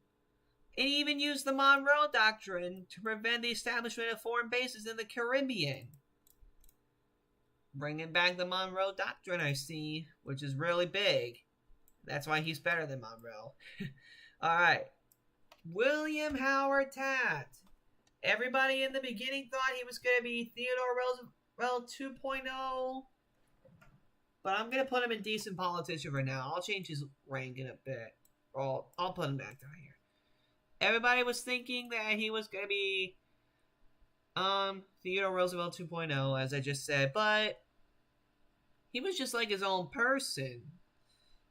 And he even used the Monroe Doctrine to prevent the establishment of foreign bases in the Caribbean. Bringing back the Monroe Doctrine, I see, which is really big. That's why he's better than Monroe. Alright. William Howard Taft. Everybody in the beginning thought he was going to be Theodore Roosevelt 2.0. But I'm going to put him in decent politician for now. I'll change his rank in a bit. Or I'll put him back down here. Everybody was thinking that he was going to be Theodore Roosevelt 2.0, as I just said. But he was just like his own person.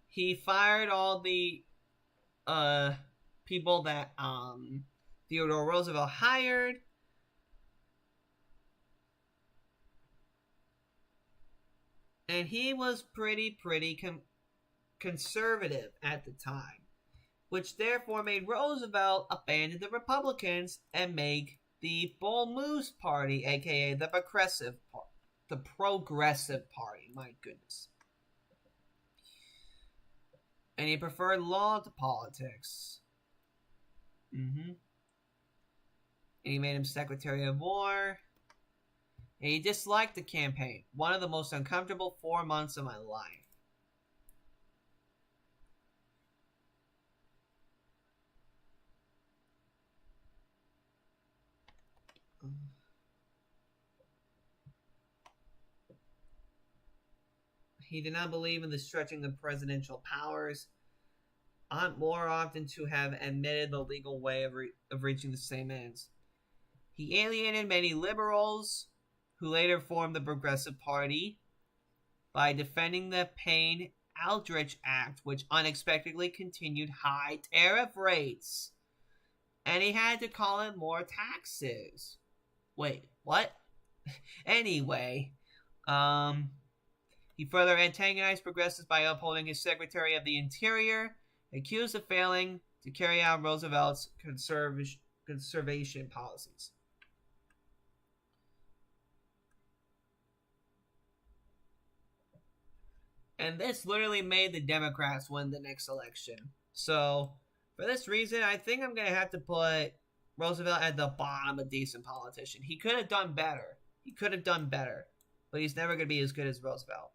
He fired all the people that Theodore Roosevelt hired. And he was pretty conservative at the time, which therefore made Roosevelt abandon the Republicans and make the Bull Moose Party, aka the Progressive Party. My goodness. And he preferred law to politics. And he made him Secretary of War. And he disliked the campaign. One of the most uncomfortable 4 months of my life. He did not believe in the stretching of presidential powers. Ought more often to have admitted the legal way of reaching the same ends. He alienated many liberals, who later formed the Progressive Party, by defending the Payne-Aldrich Act, which unexpectedly continued high tariff rates. And he had to call it more taxes. Wait, what? Anyway, he further antagonized progressives by upholding his Secretary of the Interior, accused of failing to carry out Roosevelt's conservation policies. And this literally made the Democrats win the next election. So, for this reason, I think I'm going to have to put Roosevelt at the bottom of decent politician. He could have done better. But he's never going to be as good as Roosevelt.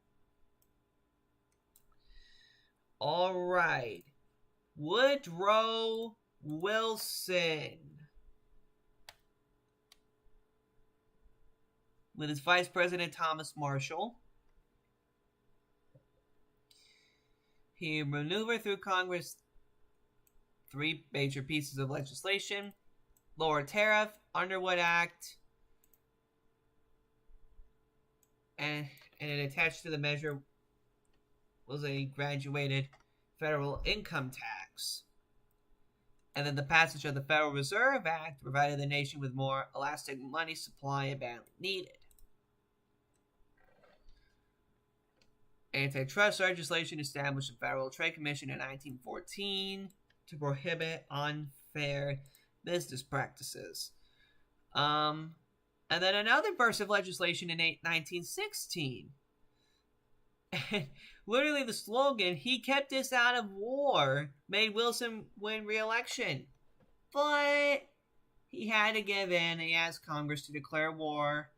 Alright. Woodrow Wilson. With his Vice President Thomas Marshall. He maneuvered through Congress 3 major pieces of legislation: lower tariff, Underwood Act, and it attached to the measure was a graduated federal income tax. And then the passage of the Federal Reserve Act provided the nation with more elastic money supply and badly needed. Antitrust legislation established a Federal Trade Commission in 1914 to prohibit unfair business practices. And then another burst of legislation in 1916. And literally the slogan, "He kept us out of war," made Wilson win re-election. But he had to give in and he asked Congress to declare war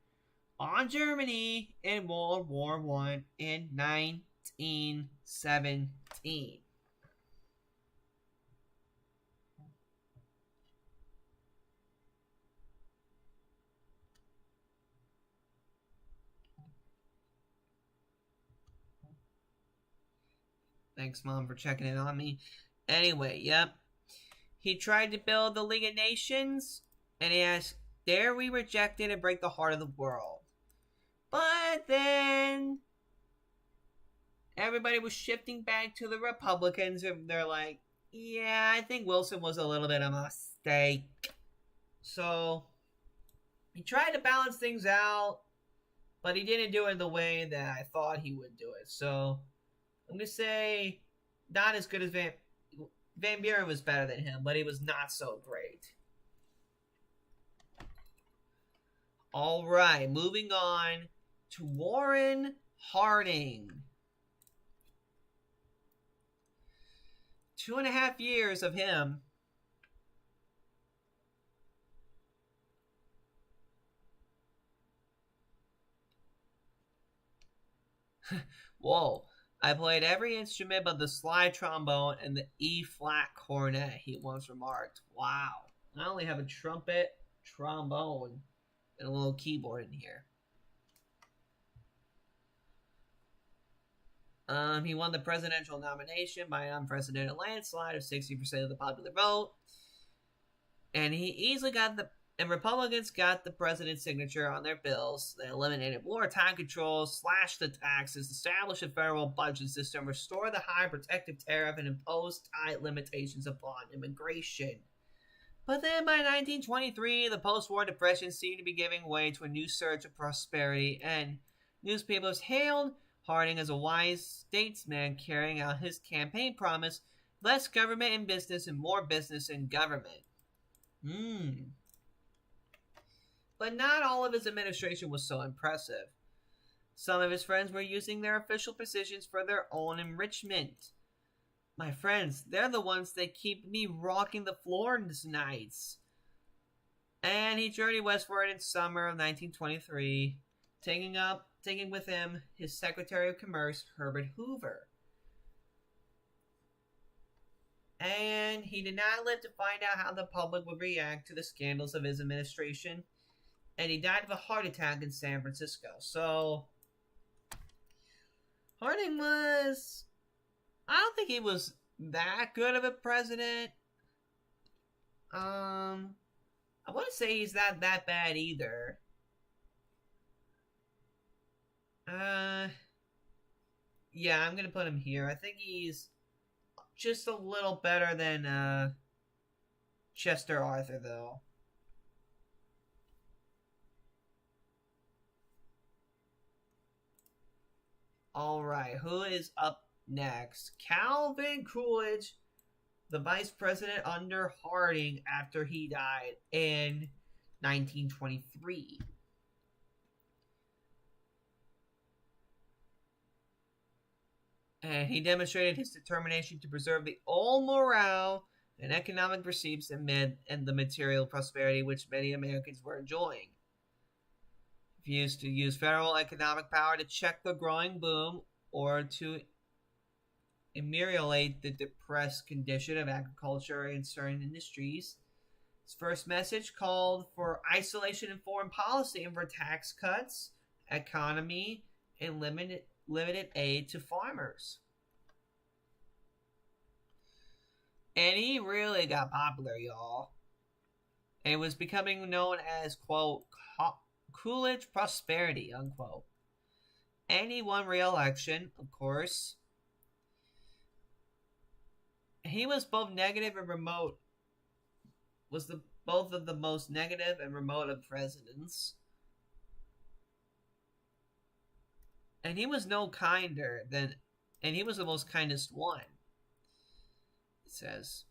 on Germany in World War I in 1917. Thanks, Mom, for checking in on me. Anyway, yep. He tried to build the League of Nations, and he asked, "Dare we reject it and break the heart of the world?" But then everybody was shifting back to the Republicans, and they're like, yeah, I think Wilson was a little bit of a mistake. So he tried to balance things out, but he didn't do it the way that I thought he would do it. So I'm going to say not as good as Van Buren was better than him, but he was not so great. All right, moving on to Warren Harding. 2.5 years of him. Whoa. I played every instrument but the slide trombone and the E-flat cornet, he once remarked. Wow. I only have a trumpet, trombone, and a little keyboard in here. He won the presidential nomination by an unprecedented landslide of 60% of the popular vote. And he easily got and Republicans got the president's signature on their bills. They eliminated wartime controls, slashed the taxes, established a federal budget system, restored the high protective tariff, and imposed tight limitations upon immigration. But then by 1923, the post-war depression seemed to be giving way to a new surge of prosperity, and newspapers hailed Harding is a wise statesman carrying out his campaign promise: less government in business and more business in government. But not all of his administration was so impressive. Some of his friends were using their official positions for their own enrichment. My friends, they're the ones that keep me rocking the floor nights. And he journeyed westward in summer of 1923, taking with him his Secretary of Commerce, Herbert Hoover. And he did not live to find out how the public would react to the scandals of his administration. And he died of a heart attack in San Francisco. So, Harding was... I don't think he was that good of a president. I wouldn't say he's not that bad either. Yeah, I'm gonna put him here. I think he's just a little better than, Chester Arthur, though. Alright, who is up next? Calvin Coolidge, the vice president under Harding after he died in 1923. And he demonstrated his determination to preserve the old morale and economic pursuits amid the material prosperity which many Americans were enjoying. He used to use federal economic power to check the growing boom or to ameliorate the depressed condition of agriculture in certain industries. His first message called for isolation in foreign policy and for tax cuts, economy, and limited aid to farmers. And he really got popular, y'all. And it was becoming known as, quote, Coolidge prosperity, unquote. And he won re-election, of course. He was both negative and remote. Was both of the most negative and remote of presidents. And he was no kinder than, and he was the most kindest one, it says.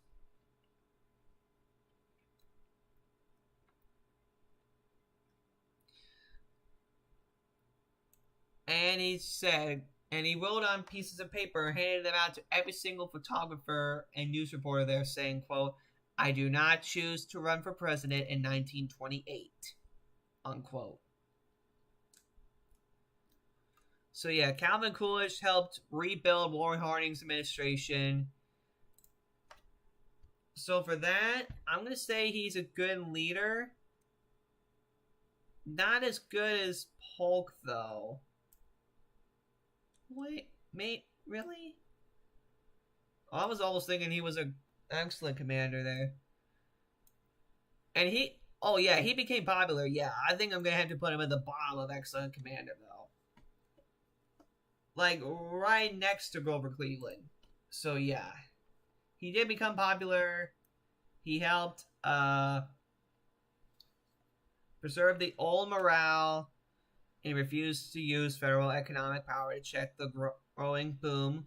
And he said, and he wrote on pieces of paper and handed them out to every single photographer and news reporter there, saying, quote, I do not choose to run for president in 1928, unquote. So yeah, Calvin Coolidge helped rebuild Warren Harding's administration. So for that, I'm going to say he's a good leader. Not as good as Polk, though. Wait, mate, really? I was always thinking he was an excellent commander there. And he became popular. Yeah, I think I'm going to have to put him at the bottom of excellent commander, though. Like, right next to Grover Cleveland. So, yeah. He did become popular. He helped preserve the old morale. And refused to use federal economic power to check the growing boom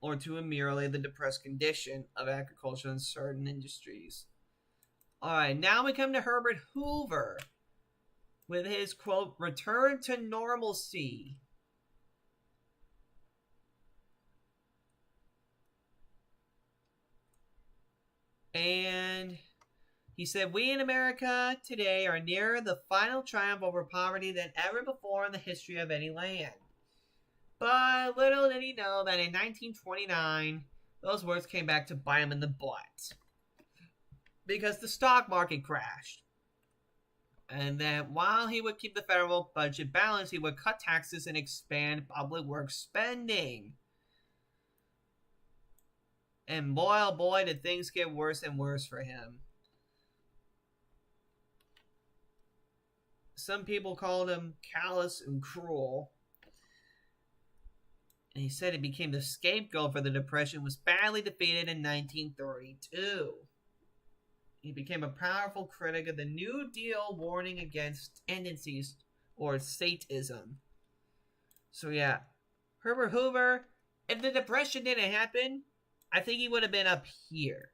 or to ameliorate the depressed condition of agriculture in certain industries. Alright, now we come to Herbert Hoover with his, quote, return to normalcy. And he said, we in America today are nearer the final triumph over poverty than ever before in the history of any land. But little did he know that in 1929, those words came back to bite him in the butt. Because the stock market crashed. And that while he would keep the federal budget balanced, he would cut taxes and expand public works spending. And boy, oh boy, did things get worse and worse for him. Some people called him callous and cruel. And he said he became the scapegoat for the Depression, was badly defeated in 1932. He became a powerful critic of the New Deal, warning against tendencies towards statism. So yeah, Herbert Hoover. If the Depression didn't happen, I think he would have been up here.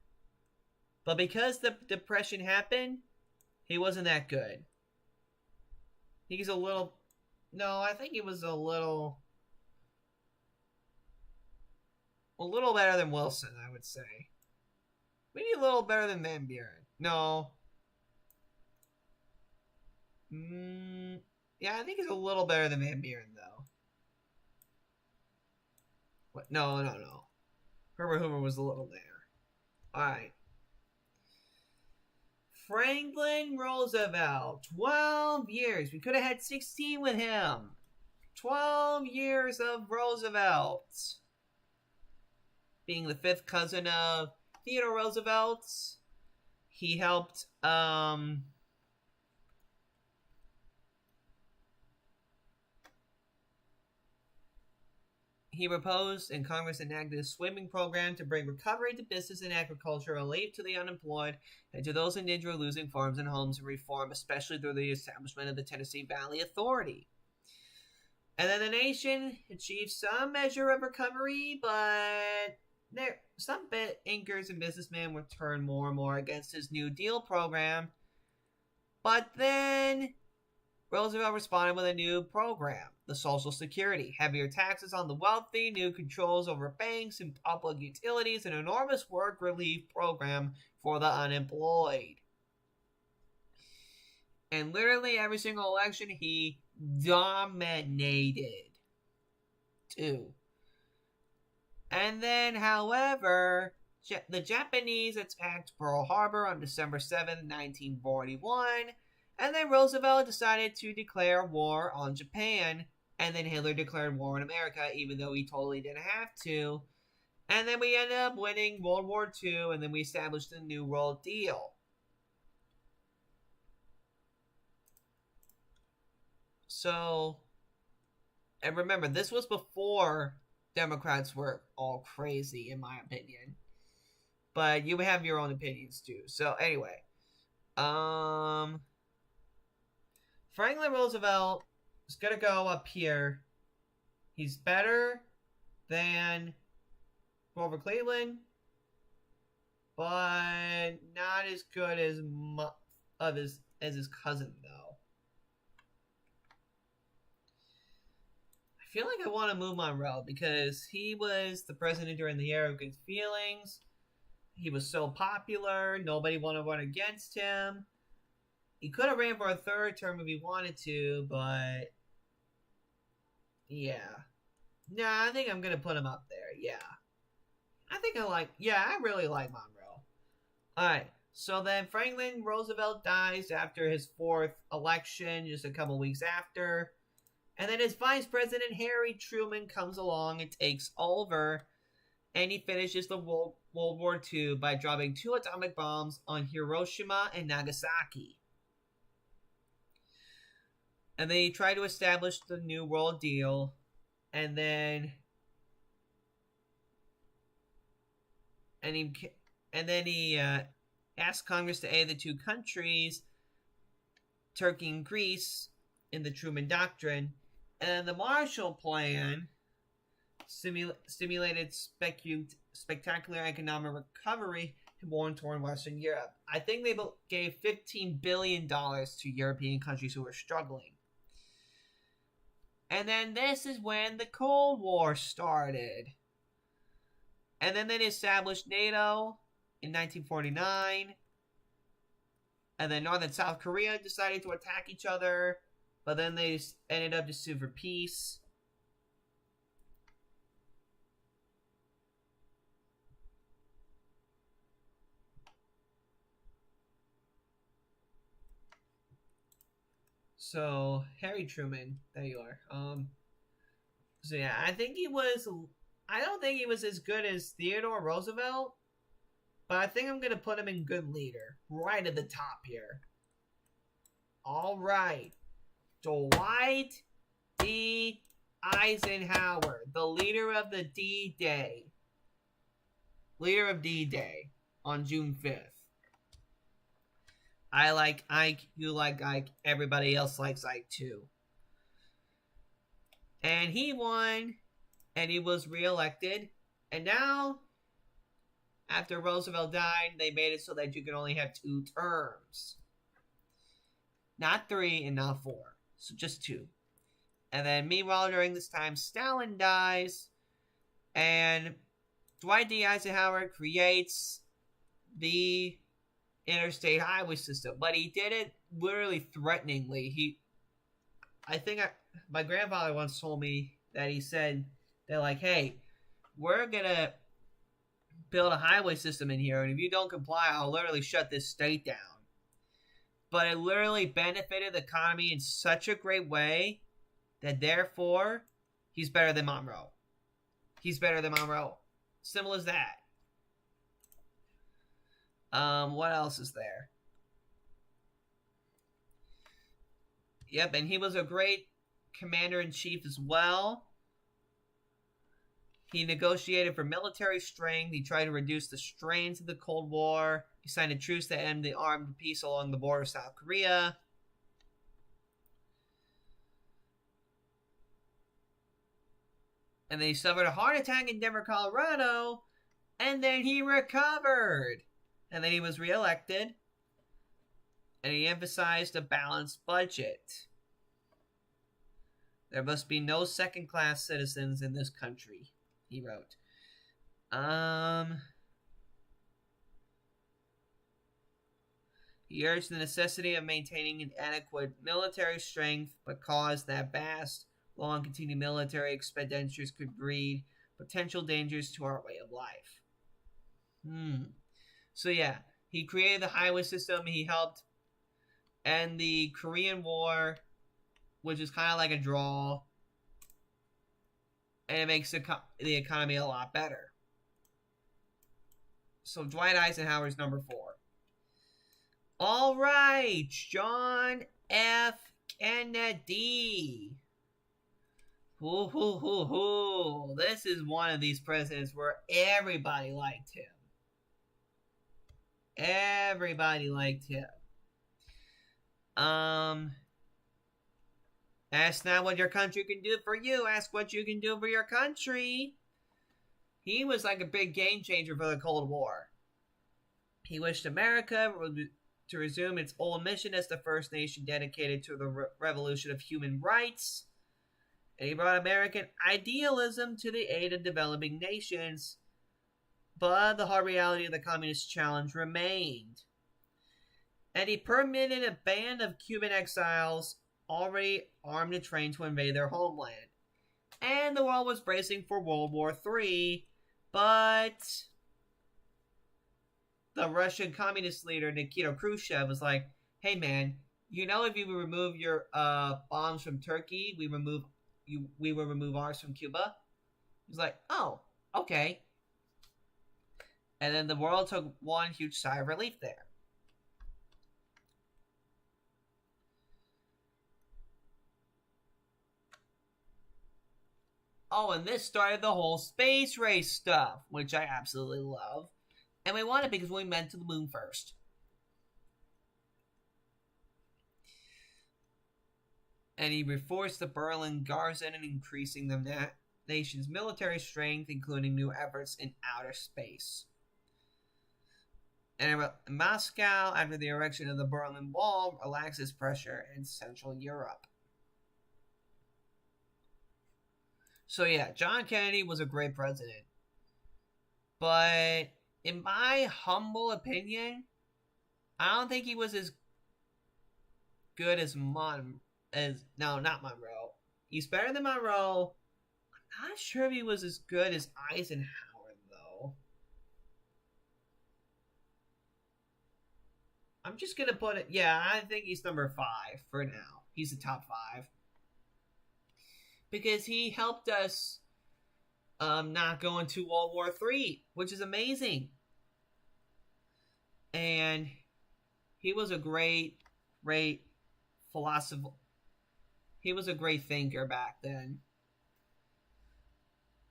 But because the Depression happened, he wasn't that good. He's a little. No, I think he was a little better than Wilson, I would say. Maybe a little better than Van Buren. No. Yeah, I think he's a little better than Van Buren, though. What? No. Herbert Hoover was a little there. Alright. Franklin Roosevelt. 12 years. We could have had 16 with him. 12 years of Roosevelt. Being the fifth cousin of Theodore Roosevelt. He helped, he proposed and Congress enacted a swimming program to bring recovery to business and agriculture, relief to the unemployed, and to those in danger of losing farms and homes, and reform, especially through the establishment of the Tennessee Valley Authority. And then the nation achieved some measure of recovery, but some bankers and businessmen would turn more and more against his New Deal program. But then Roosevelt responded with a new program, the Social Security, heavier taxes on the wealthy, new controls over banks and public utilities, an enormous work relief program for the unemployed. And literally every single election, he dominated. Too. And then, however, the Japanese attacked Pearl Harbor on December 7, 1941, and then Roosevelt decided to declare war on Japan, and then Hitler declared war on America, even though he totally didn't have to. And then we ended up winning World War II, and then we established the New World Deal. So, and remember, this was before Democrats were all crazy, in my opinion. But you have your own opinions, too. So, anyway. Franklin Roosevelt is going to go up here. He's better than Grover Cleveland, but not as good as his cousin, though. I feel like I want to move Monroe because he was the president during the era of good feelings. He was so popular. Nobody wanted to run against him. He could have ran for a third term if he wanted to, but yeah. Nah, I think I'm going to put him up there. Yeah. I really like Monroe. Alright, so then Franklin Roosevelt dies after his fourth election, just a couple weeks after. And then his vice president, Harry Truman, comes along and takes over. And he finishes the World War II by dropping 2 atomic bombs on Hiroshima and Nagasaki. And then he tried to establish the New World Deal. And then he asked Congress to aid the 2 countries, Turkey and Greece, in the Truman Doctrine. And the Marshall Plan stimulated spectacular economic recovery in war-torn Western Europe. I think they gave $15 billion to European countries who were struggling. And then this is when the Cold War started. And then they established NATO in 1949. And then North and South Korea decided to attack each other. But then they ended up just suing for peace. So, Harry Truman, there you are. So yeah, I don't think he was as good as Theodore Roosevelt, but I think I'm going to put him in good leader, right at the top here. Alright. Dwight D. Eisenhower, the leader of the D-Day. Leader of D-Day on June 5th. I like Ike, you like Ike, everybody else likes Ike too. And he won, and he was reelected. And now, after Roosevelt died, they made it so that you can only have 2 terms. Not 3 and not 4. So just 2. And then meanwhile, during this time, Stalin dies. And Dwight D. Eisenhower creates the interstate highway system. But he did it literally threateningly. My grandfather once told me that he said, they're like, hey, we're going to build a highway system in here, and if you don't comply, I'll literally shut this state down. But it literally benefited the economy in such a great way that therefore, he's better than Monroe. He's better than Monroe. Simple as that. What else is there? Yep, and he was a great commander-in-chief as well. He negotiated for military strength. He tried to reduce the strains of the Cold War. He signed a truce to end the armed peace along the border of South Korea. And then he suffered a heart attack in Denver, Colorado. And then he recovered. And then he was reelected. And he emphasized a balanced budget. There must be no second-class citizens in this country, he wrote. He urged the necessity of maintaining an adequate military strength, but caused that vast, long continued military expenditures could breed potential dangers to our way of life. So yeah, he created the highway system. He helped end the Korean War, which is kind of like a draw, and it makes the economy a lot better. So Dwight Eisenhower is number 4. All right, John F. Kennedy. This is one of these presidents where everybody liked him. Everybody liked him. Ask not what your country can do for you. Ask what you can do for your country. He was like a big game changer for the Cold War. He wished America to resume its old mission as the first nation dedicated to the revolution of human rights. And he brought American idealism to the aid of developing nations. But the hard reality of the communist challenge remained. And he permitted a band of Cuban exiles already armed and trained to invade their homeland. And the world was bracing for World War III, but the Russian communist leader Nikita Khrushchev was like, hey man, you know if you remove your bombs from Turkey, we will remove ours from Cuba? He's like, oh, okay. And then the world took one huge sigh of relief there. Oh, and this started the whole space race stuff, which I absolutely love. And we won it because we went to the moon first. And he reinforced the Berlin garrison and increasing the nation's military strength, including new efforts in outer space. And in Moscow, after the erection of the Berlin Wall, relaxes pressure in Central Europe. So yeah, John Kennedy was a great president. But in my humble opinion, I don't think he was as good as not Monroe. He's better than Monroe. I'm not sure if he was as good as Eisenhower, though. I'm just going to put it... Yeah, I think he's number 5 for now. He's the top 5. Because he helped us not go into World War III, which is amazing. And he was a great philosopher. He was a great thinker back then.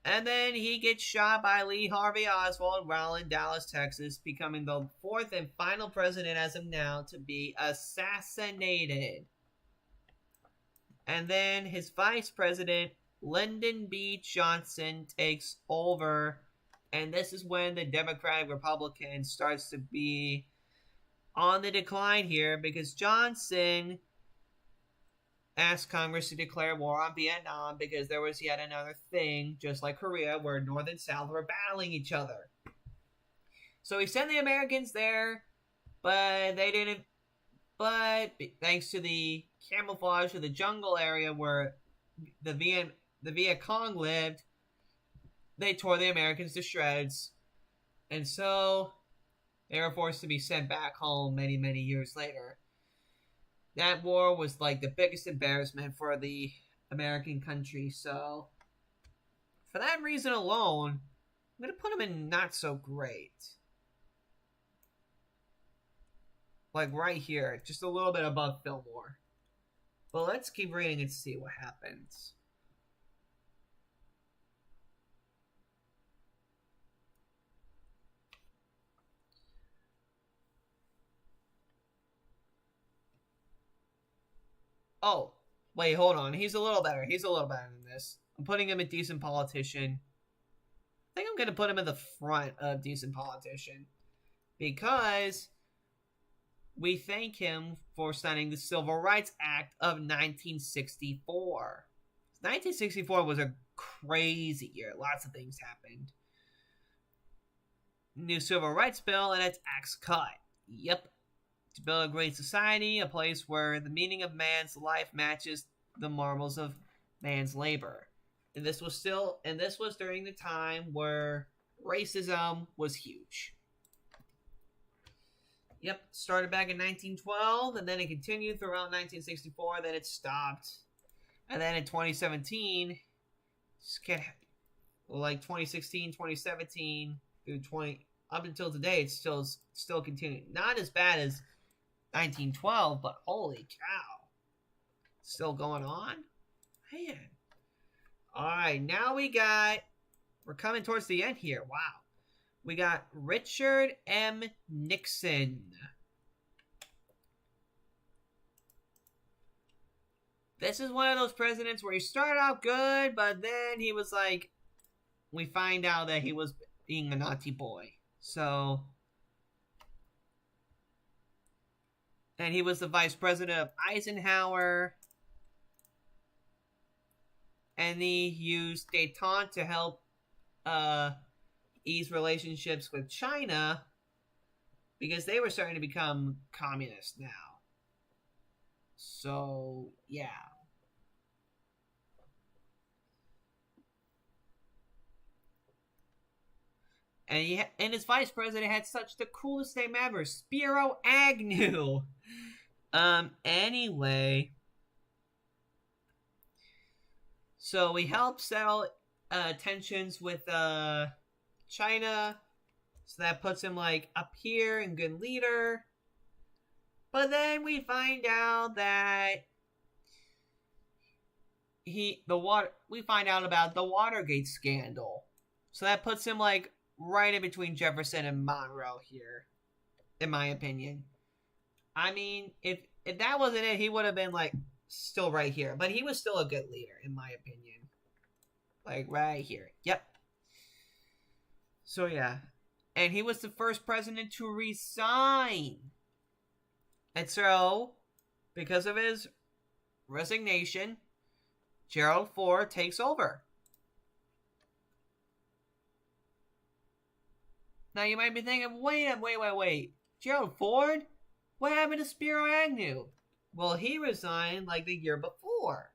And then he gets shot by Lee Harvey Oswald while in Dallas, Texas, becoming the 4th and final president as of now to be assassinated. And then his vice president Lyndon B. Johnson takes over, and this is when the Democratic Republican starts to be on the decline here, because Johnson asked Congress to declare war on Vietnam because there was yet another thing, just like Korea, where North and South were battling each other. So he sent the Americans there, but they didn't. But thanks to the camouflage of the jungle area where the Viet Cong lived, they tore the Americans to shreds, and so they were forced to be sent back home many, many years later. That war was like the biggest embarrassment for the American country, so for that reason alone, I'm going to put him in not so great. Like right here, just a little bit above Fillmore. But let's keep reading and see what happens. Oh, wait, hold on. He's a little better. He's a little better than this. I'm putting him a decent politician. I think I'm going to put him in the front of decent politician, because we thank him for signing the Civil Rights Act of 1964. 1964 was a crazy year. Lots of things happened. New Civil Rights Bill and its axe cut. Yep. To build a great society, a place where the meaning of man's life matches the marvels of man's labor. And this was during the time where racism was huge. Yep, started back in 1912, and then it continued throughout 1964, then it stopped. And then in 2017, like 2016, 2017, through up until today, it's still continuing. Not as bad as 1912, but holy cow. Still going on? Man. Alright, now we're coming towards the end here. Wow. We got Richard M. Nixon. This is one of those presidents where he started out good, but then he was like, we find out that he was being a naughty boy. So, and he was the vice president of Eisenhower. And he used détente to help ease relationships with China, because they were starting to become communist now. So, yeah. And his vice president had such the coolest name ever, Spiro Agnew. Anyway, so we helped settle tensions with China, so that puts him like up here and good leader. But then we find out that we find out about the Watergate scandal, so that puts him like right in between Jefferson and Monroe here, in my opinion. I mean, if that wasn't it, he would have been like still right here, but he was still a good leader, in my opinion. Like right here. Yep. So yeah. And he was the first president to resign. And so, because of his resignation, Gerald Ford takes over. Now you might be thinking, wait. Gerald Ford? What happened to Spiro Agnew? Well, he resigned like the year before,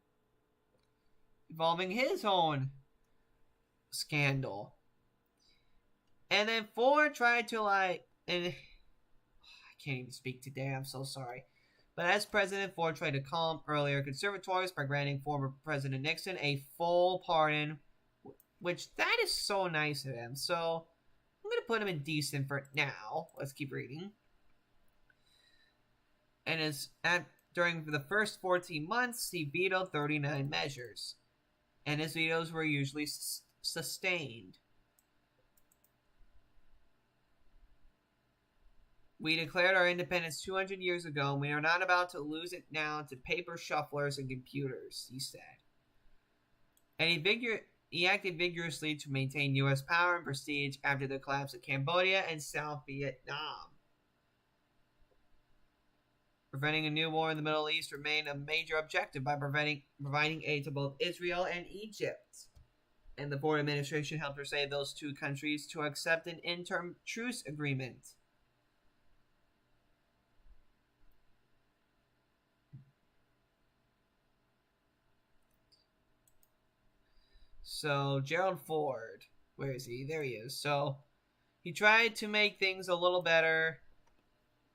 involving his own scandal. And then Ford tried to I can't even speak today, I'm so sorry. But as president, Ford tried to calm earlier conservators by granting former President Nixon a full pardon, which that is so nice of him. So I'm going to put him in decent for now. Let's keep reading. And during the first 14 months, he vetoed 39 measures, and his vetoes were usually sustained. We declared our independence 200 years ago, and we are not about to lose it now to paper shufflers and computers, he said. And he acted vigorously to maintain U.S. power and prestige after the collapse of Cambodia and South Vietnam. Preventing a new war in the Middle East remained a major objective by providing aid to both Israel and Egypt. And the Ford administration helped persuade those two countries to accept an interim truce agreement. So, Gerald Ford, where is he? There he is. So, he tried to make things a little better,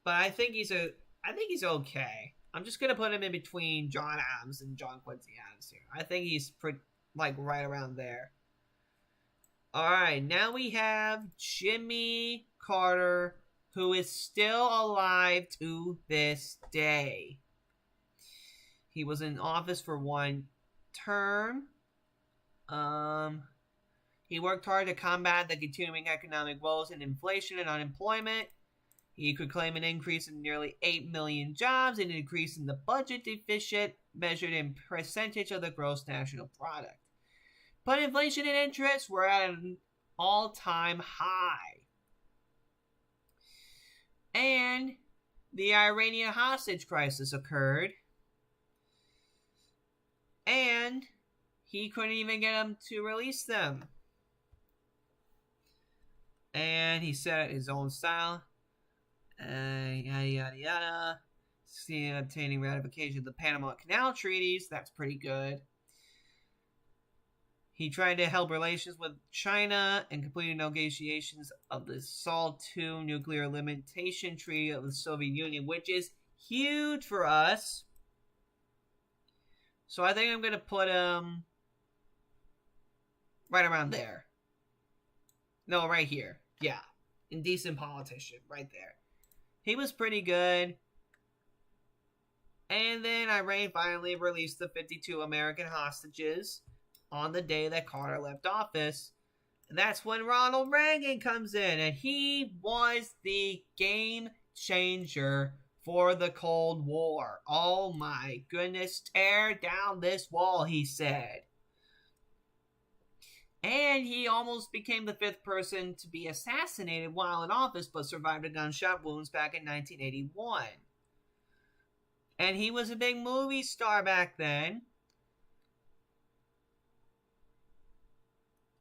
but I think he's okay. I'm just gonna put him in between John Adams and John Quincy Adams here. I think he's pretty right around there. All right, now we have Jimmy Carter, who is still alive to this day. He was in office for one term. He worked hard to combat the continuing economic woes and inflation and unemployment. He could claim an increase in nearly 8 million jobs and an increase in the budget deficit measured in percentage of the gross national product. But inflation and interest were at an all-time high. And the Iranian hostage crisis occurred. And he couldn't even get them to release them. And he set his own style. Yada yada yada. Obtaining ratification of the Panama Canal treaties. That's pretty good. He tried to help relations with China and completed negotiations of the SALT II nuclear limitation treaty of the Soviet Union, which is huge for us. So I think I'm going to put him right around there. No, right here. Yeah. Indecent politician. Right there. He was pretty good. And then Iran finally released the 52 American hostages on the day that Carter left office. And that's when Ronald Reagan comes in. And he was the game changer for the Cold War. Oh my goodness. Tear down this wall, he said. And he almost became the 5th person to be assassinated while in office, but survived a gunshot wounds back in 1981. And he was a big movie star back then.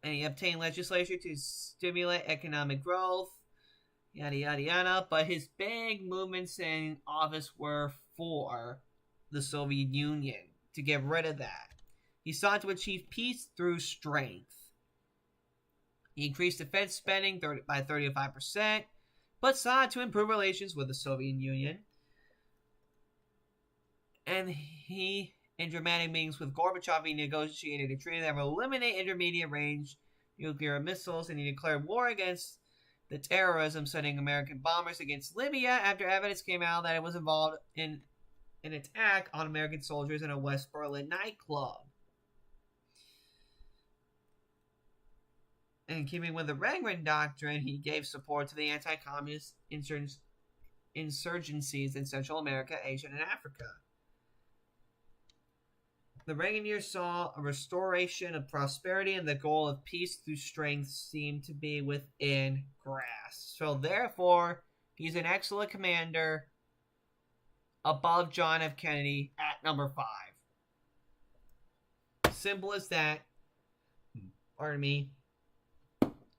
And he obtained legislation to stimulate economic growth, yada yada yada. But his big movements in office were for the Soviet Union, to get rid of that. He sought to achieve peace through strength. He increased defense spending by 35%, but sought to improve relations with the Soviet Union. And he, in dramatic meetings with Gorbachev, he negotiated a treaty that would eliminate intermediate-range nuclear missiles, and he declared war against the terrorism, sending American bombers against Libya after evidence came out that it was involved in an attack on American soldiers in a West Berlin nightclub. In keeping with the Reagan Doctrine, he gave support to the anti-communist insurgencies in Central America, Asia, and Africa. The Reagan years saw a restoration of prosperity, and the goal of peace through strength seemed to be within grasp. So therefore, he's an excellent commander above John F. Kennedy at number 5. Simple as that. Pardon me.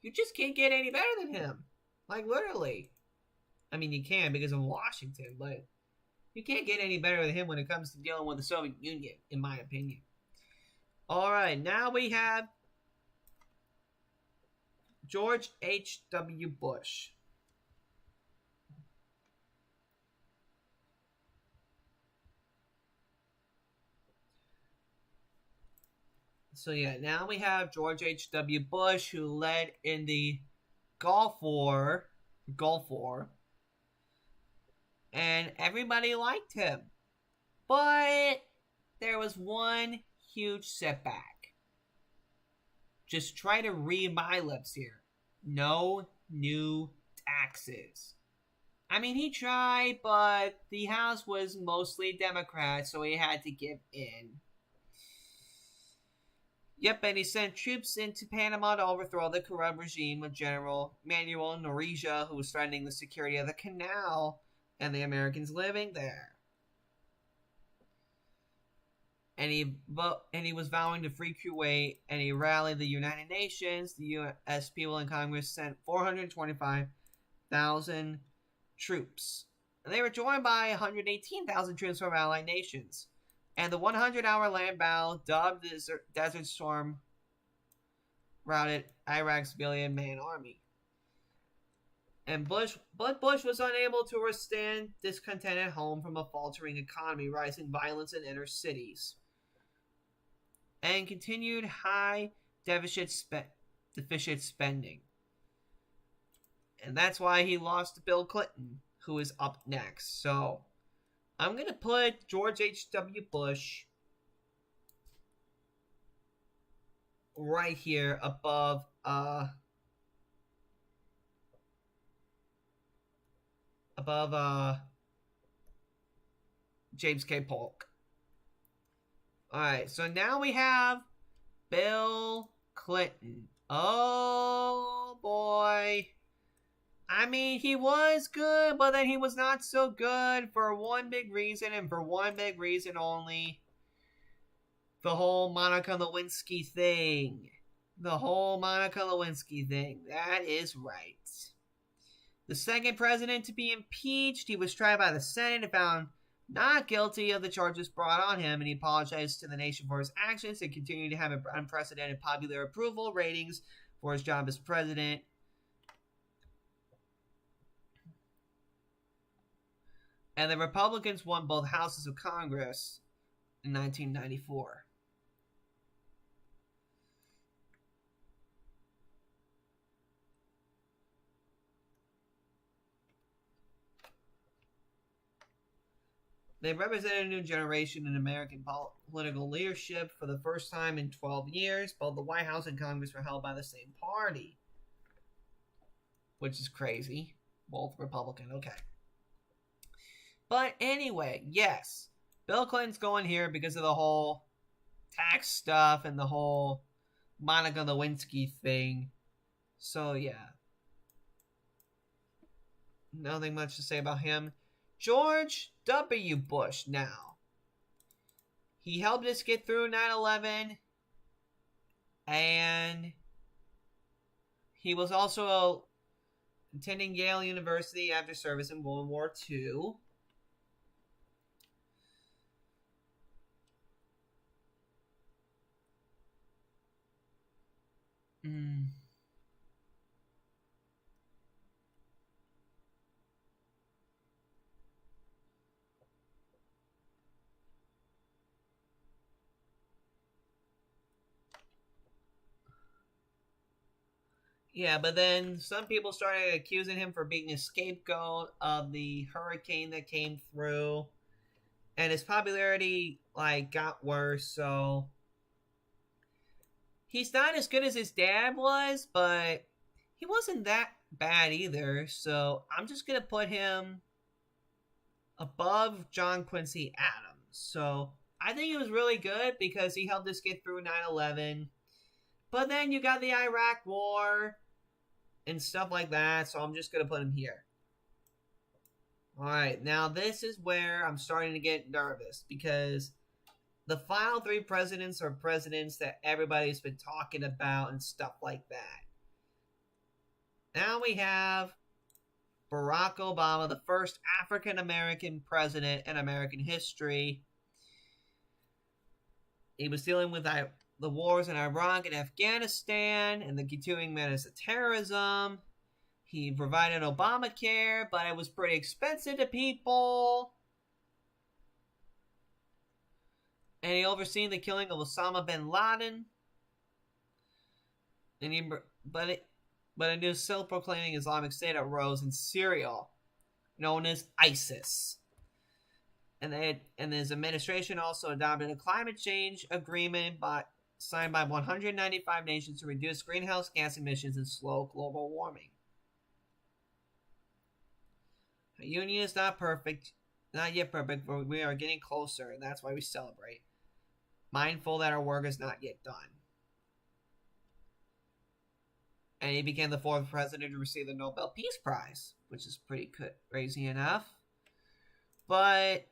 You just can't get any better than him. Like, literally. I mean, you can because of Washington, but you can't get any better than him when it comes to dealing with the Soviet Union, in my opinion. Alright, now we have George H.W. Bush. So yeah, now we have George H.W. Bush, who led in the Gulf War, and everybody liked him. But there was one huge setback. Just try to read my lips here. No new taxes. I mean, he tried, but the House was mostly Democrat, so he had to give in. Yep, and he sent troops into Panama to overthrow the corrupt regime of General Manuel Noriega, who was threatening the security of the canal and the Americans living there. And he was vowing to free Kuwait, and he rallied the United Nations. The U.S. people in Congress sent 425,000 troops. And they were joined by 118,000 troops from allied nations. And the 100-hour land battle, dubbed Desert Storm, routed Iraq's billion-man army. And Bush was unable to withstand discontent at home from a faltering economy, rising violence in inner cities, and continued high deficit spending. And that's why he lost to Bill Clinton, who is up next. So I'm going to put George H.W. Bush right here above James K. Polk. Alright, so now we have Bill Clinton. Oh boy. I mean, he was good, but then he was not so good for one big reason, and for one big reason only. The whole Monica Lewinsky thing. The whole Monica Lewinsky thing. That is right. The second president to be impeached, he was tried by the Senate and found not guilty of the charges brought on him, and he apologized to the nation for his actions and continued to have unprecedented popular approval ratings for his job as president. And the Republicans won both houses of Congress in 1994. They represented a new generation in American political leadership for the first time in 12 years. Both the White House and Congress were held by the same party, which is crazy. Both Republican, okay. But anyway, yes, Bill Clinton's going here because of the whole tax stuff and the whole Monica Lewinsky thing. So yeah, nothing much to say about him. George W. Bush now. He helped us get through 9/11, and he was also attending Yale University after service in World War II. Yeah, but then some people started accusing him for being a scapegoat of the hurricane that came through, and his popularity got worse. So he's not as good as his dad was, but he wasn't that bad either. So I'm just gonna put him above John Quincy Adams. So I think he was really good because he helped us get through 9/11. But then you got the Iraq War and stuff like that, so I'm just going to put him here. Alright, now this is where I'm starting to get nervous, because the final three presidents are presidents that everybody's been talking about and stuff like that. Now we have Barack Obama, the first African-American president in American history. He was dealing with the wars in Iraq and Afghanistan and the continuing menace of terrorism. He provided Obamacare, but it was pretty expensive to people. And he overseen the killing of Osama bin Laden. And but a new self-proclaiming Islamic State arose in Syria, known as ISIS. And his administration also adopted a climate change agreement signed by 195 nations to reduce greenhouse gas emissions and slow global warming. The union is not yet perfect, but we are getting closer, and that's why we celebrate. Mindful that our work is not yet done. And he became the 4th president to receive the Nobel Peace Prize, which is pretty crazy enough. But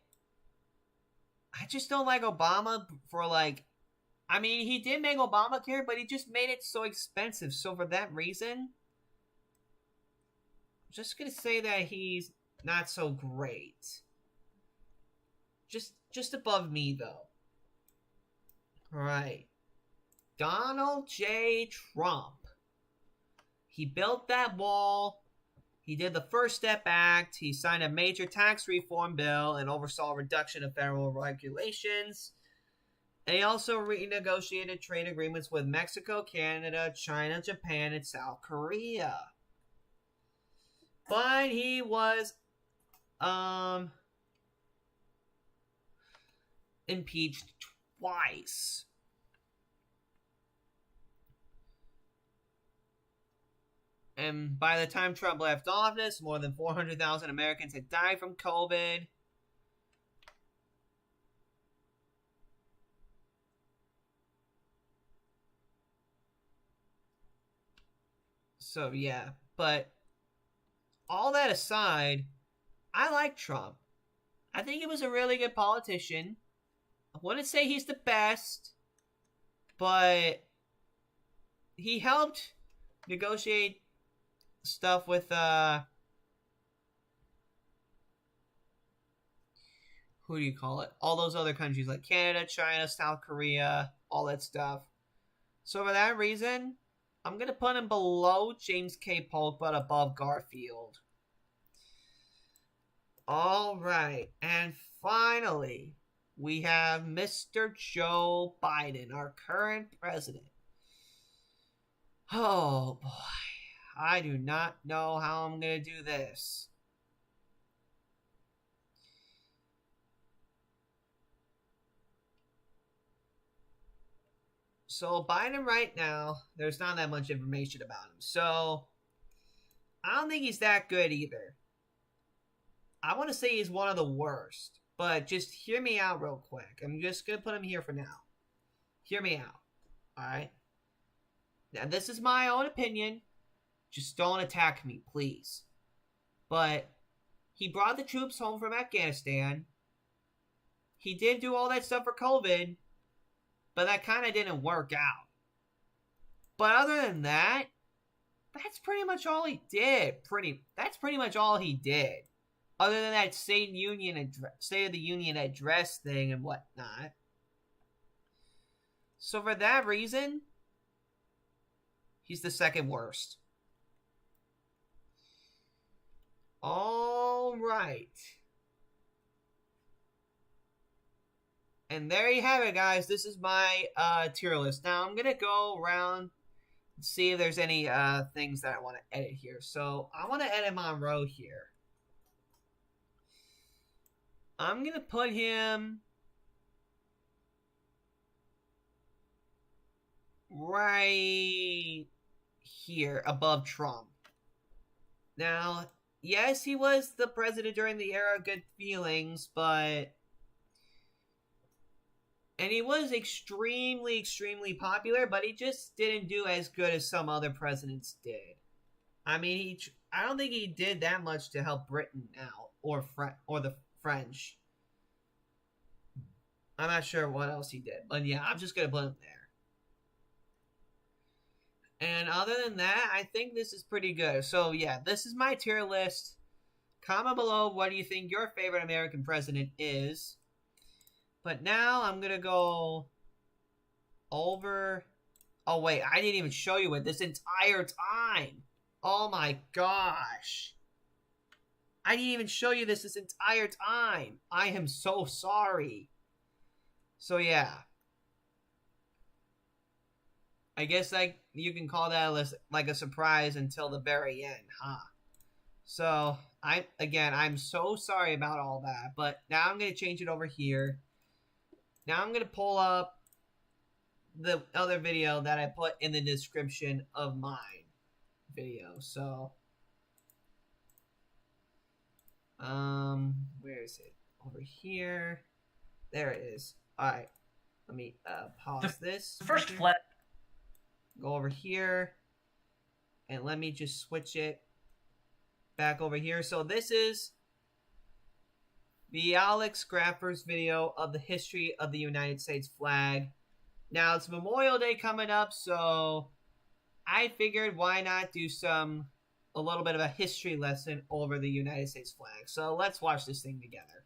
I just don't like Obama for like... I mean, he did make Obamacare, but he just made it so expensive. So for that reason, I'm just going to say that he's not so great. Just above me, though. All right. Donald J. Trump. He built that wall. He did the First Step Act. He signed a major tax reform bill and oversaw a reduction of federal regulations. And he also renegotiated trade agreements with Mexico, Canada, China, Japan, and South Korea. But he was impeached twice. And by the time Trump left office, more than 400,000 Americans had died from COVID. So, yeah. But all that aside, I like Trump. I think he was a really good politician. I wouldn't say he's the best, but he helped negotiate stuff with who do you call it? All those other countries like Canada, China, South Korea, all that stuff. So for that reason, I'm gonna put him below James K. Polk, but above Garfield. All right, and finally, we have Mr. Joe Biden, our current president. Oh boy. I do not know how I'm going to do this. So, Biden right now, there's not that much information about him. So, I don't think he's that good either. I want to say he's one of the worst. But just hear me out real quick. I'm just going to put him here for now. Hear me out. Alright? Now, this is my own opinion. Just don't attack me, please. But he brought the troops home from Afghanistan. He did do all that stuff for COVID, but that kind of didn't work out. But other than that, that's pretty much all he did. That's pretty much all he did. Other than that State of the Union address thing and whatnot. So for that reason, he's the second worst. All right. And there you have it, guys. This is my tier list. Now, I'm going to go around and see if there's any things that I want to edit here. So, I want to edit Monroe here. I'm going to put him right here above Trump. Now, yes, he was the president during the era of good feelings, but... And he was extremely, extremely popular, but he just didn't do as good as some other presidents did. I mean, I don't think he did that much to help Britain out, or the French. I'm not sure what else he did, but yeah, I'm just going to put him there. And other than that, I think this is pretty good. So yeah, this is my tier list. Comment below what do you think your favorite American president is. But now I'm going to go over... Oh, wait. I didn't even show you it this entire time. Oh, my gosh. I didn't even show you this entire time. I am so sorry. So, yeah. I guess you can call that like a surprise until the very end, huh? So, I'm so sorry about all that. But now I'm going to change it over here. Now I'm going to pull up the other video that I put in the description of my video. So, where is it? Over here. There it is. Alright. Let me pause this. First flat. Go over here. And let me just switch it back over here. So this is the Alex Graffer's video of the history of the United States flag. Now, it's Memorial Day coming up, so I figured why not do a little bit of a history lesson over the United States flag. So let's watch this thing together.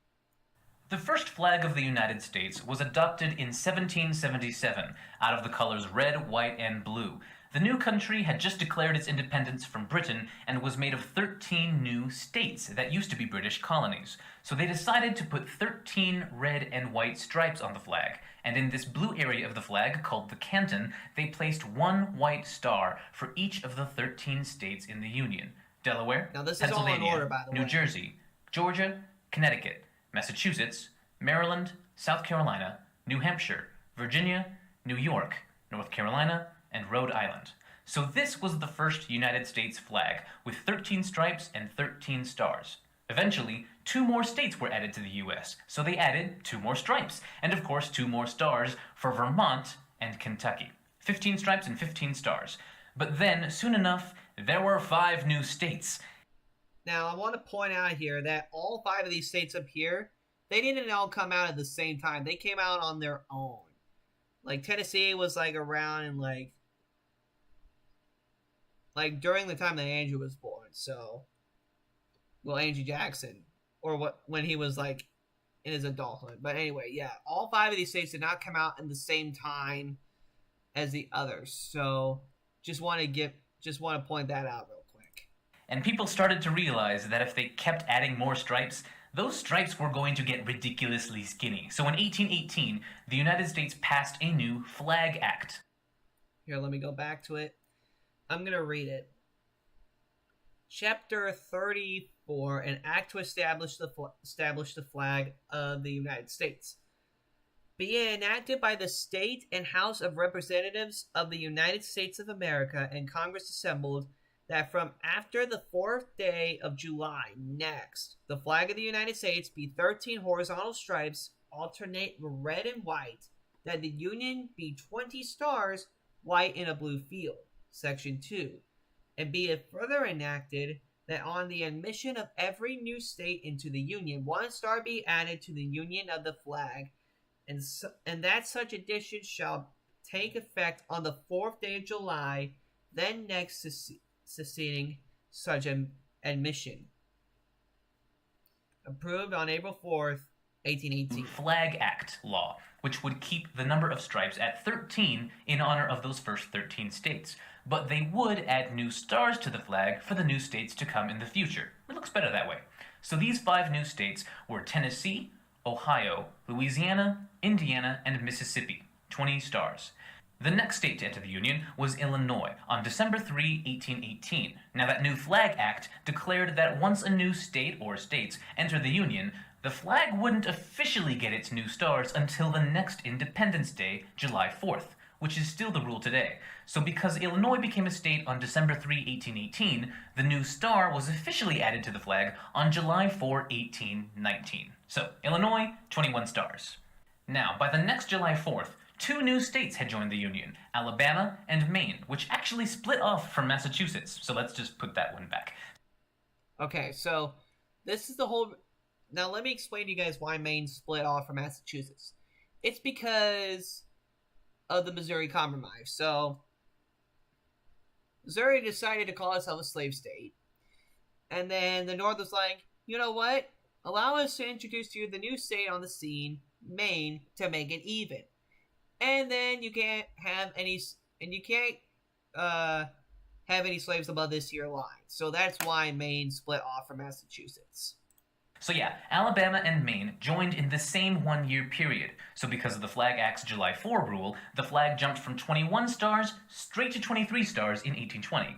The first flag of the United States was adopted in 1777 out of the colors red, white, and blue. The new country had just declared its independence from Britain and was made of 13 new states that used to be British colonies. So they decided to put 13 red and white stripes on the flag. And in this blue area of the flag, called the canton, they placed one white star for each of the 13 states in the Union. Delaware, now this Pennsylvania, is all in order, by the New way. Jersey, Georgia, Connecticut, Massachusetts, Maryland, South Carolina, New Hampshire, Virginia, New York, North Carolina, and Rhode Island. So this was the first United States flag, with 13 stripes and 13 stars. Eventually, 2 more states were added to the U.S., so they added 2 more stripes, and of course 2 more stars for Vermont and Kentucky. 15 stripes and 15 stars. But then, soon enough, there were 5 new states. Now, I want to point out here that all 5 of these states up here, they didn't all come out at the same time. They came out on their own. Like, Tennessee was, around in, during the time that Andrew was born, so... Well, Andrew Jackson. Or when he was, in his adulthood. But anyway, yeah. All 5 of these states did not come out in the same time as the others. So, just want to point that out real quick. And people started to realize that if they kept adding more stripes, those stripes were going to get ridiculously skinny. So in 1818, the United States passed a new Flag Act. Here, let me go back to it. I'm going to read it. Chapter 34, an act to establish the flag of the United States. Being enacted by the State and House of Representatives of the United States of America and Congress assembled, that from after the 4th day of July next, the flag of the United States be 13 horizontal stripes, alternate red and white, that the Union be 20 stars, white in a blue field. Section 2. And be it further enacted that on the admission of every new state into the Union, 1 star be added to the union of the flag, and that such addition shall take effect on the 4th day of July, then next succeeding such admission. Approved on April 4th, 1818. Flag Act law, which would keep the number of stripes at 13 in honor of those first 13 states. But they would add new stars to the flag for the new states to come in the future. It looks better that way. So these 5 new states were Tennessee, Ohio, Louisiana, Indiana, and Mississippi. 20 stars. The next state to enter the Union was Illinois on December 3, 1818. Now that new Flag Act declared that once a new state or states enter the Union, the flag wouldn't officially get its new stars until the next Independence Day, July 4th, which is still the rule today. So because Illinois became a state on December 3, 1818, the new star was officially added to the flag on July 4, 1819. So, Illinois, 21 stars. Now, by the next July 4th, 2 new states had joined the Union, Alabama and Maine, which actually split off from Massachusetts. So let's just put that one back. Okay, so this is the whole... Now let me explain to you guys why Maine split off from Massachusetts. It's because of the Missouri Compromise. So, Missouri decided to call itself a slave state. And then the North was like, you know what? Allow us to introduce to you the new state on the scene, Maine, to make it even. And then you can't have any slaves above this year line. So that's why Maine split off from Massachusetts. So yeah, Alabama and Maine joined in the same 1-year period. So because of the Flag Act's July 4 rule, the flag jumped from 21 stars straight to 23 stars in 1820.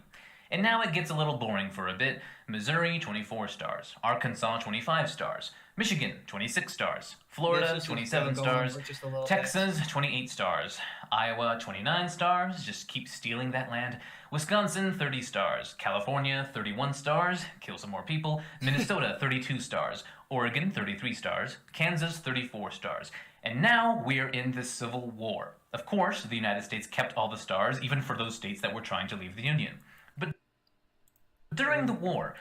And now it gets a little boring for a bit. Missouri, 24 stars. Arkansas, 25 stars. Michigan, 26 stars. Florida, 27 stars. Texas, 28 stars. Iowa, 29 stars. Just keep stealing that land. Wisconsin, 30 stars. California, 31 stars. Kill some more people. Minnesota, 32 stars. Oregon, 33 stars. Kansas, 34 stars. And now we're in the Civil War. Of course, the United States kept all the stars, even for those states that were trying to leave the Union. During the war,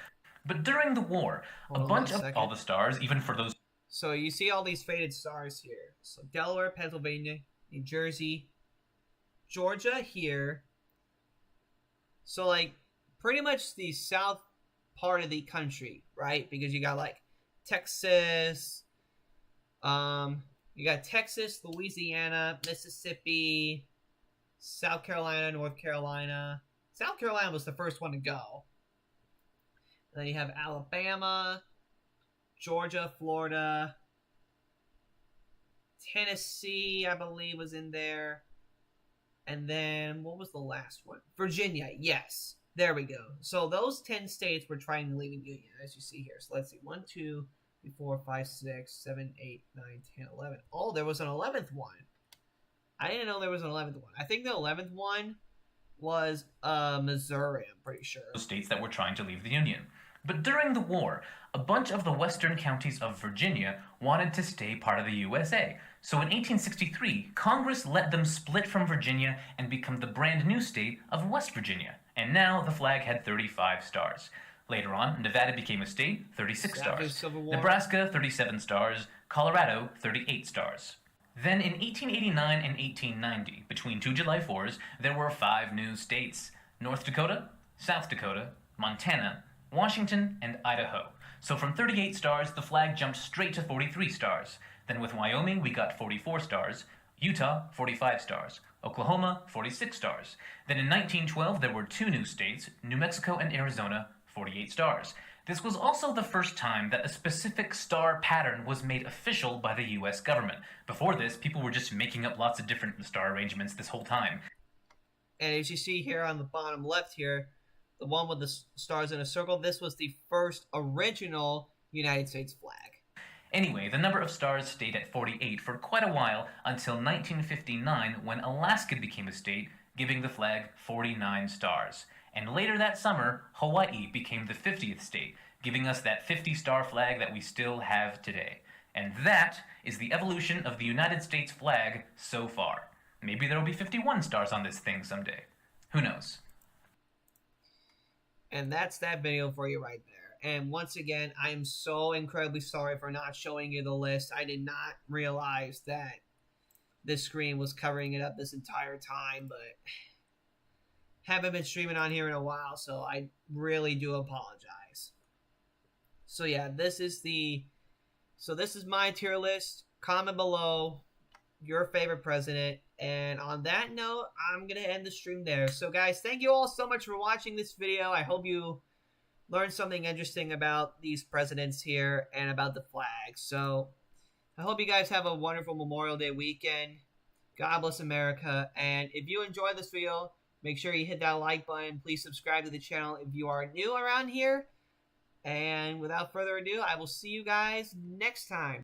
a Hold on one bunch of all second. the stars, even for those So you see all these faded stars here. So Delaware, Pennsylvania, New Jersey, Georgia here. So like pretty much the south part of the country, right? Because you got like Texas, you got Texas, Louisiana, Mississippi, South Carolina, North Carolina. South Carolina was the first one to go. And then you have Alabama, Georgia, Florida, Tennessee, I believe, was in there. And then, what was the last one? Virginia, yes. There we go. So those 10 states were trying to leave the Union, as you see here. So let's see. 1, 2, 3, 4, 5, 6, 7, 8, 9, 10, 11. Oh, there was an 11th one. I didn't know there was an 11th one. I think the 11th one was Missouri, I'm pretty sure. states that were trying to leave the Union. But during the war, a bunch of the western counties of Virginia wanted to stay part of the USA. So in 1863, Congress let them split from Virginia and become the brand new state of West Virginia. And now the flag had 35 stars. Later on, Nevada became a state, 36 stars. Nebraska, 37 stars. Colorado, 38 stars. Then in 1889 and 1890, between two July 4s, there were 5 new states: North Dakota, South Dakota, Montana, Washington, and Idaho. So from 38 stars, the flag jumped straight to 43 stars. Then with Wyoming, we got 44 stars. Utah, 45 stars. Oklahoma, 46 stars. Then in 1912, there were 2 new states, New Mexico and Arizona, 48 stars. This was also the first time that a specific star pattern was made official by the US government. Before this, people were just making up lots of different star arrangements this whole time. And as you see here on the bottom left here, the one with the stars in a circle, this was the first original United States flag. Anyway, the number of stars stayed at 48 for quite a while until 1959 when Alaska became a state, giving the flag 49 stars. And later that summer, Hawaii became the 50th state, giving us that 50-star flag that we still have today. And that is the evolution of the United States flag so far. Maybe there will be 51 stars on this thing someday. Who knows? And that's that video for you right there. And once again, I am so incredibly sorry for not showing you the list. I did not realize that this screen was covering it up this entire time, but haven't been streaming on here in a while, so I really do apologize. So yeah, this is my tier list. Comment below your favorite president. And on that note, I'm going to end the stream there. So guys, thank you all so much for watching this video. I hope you learned something interesting about these presidents here and about the flag. So I hope you guys have a wonderful Memorial Day weekend. God bless America. And if you enjoyed this video, make sure you hit that like button. Please subscribe to the channel if you are new around here. And without further ado, I will see you guys next time.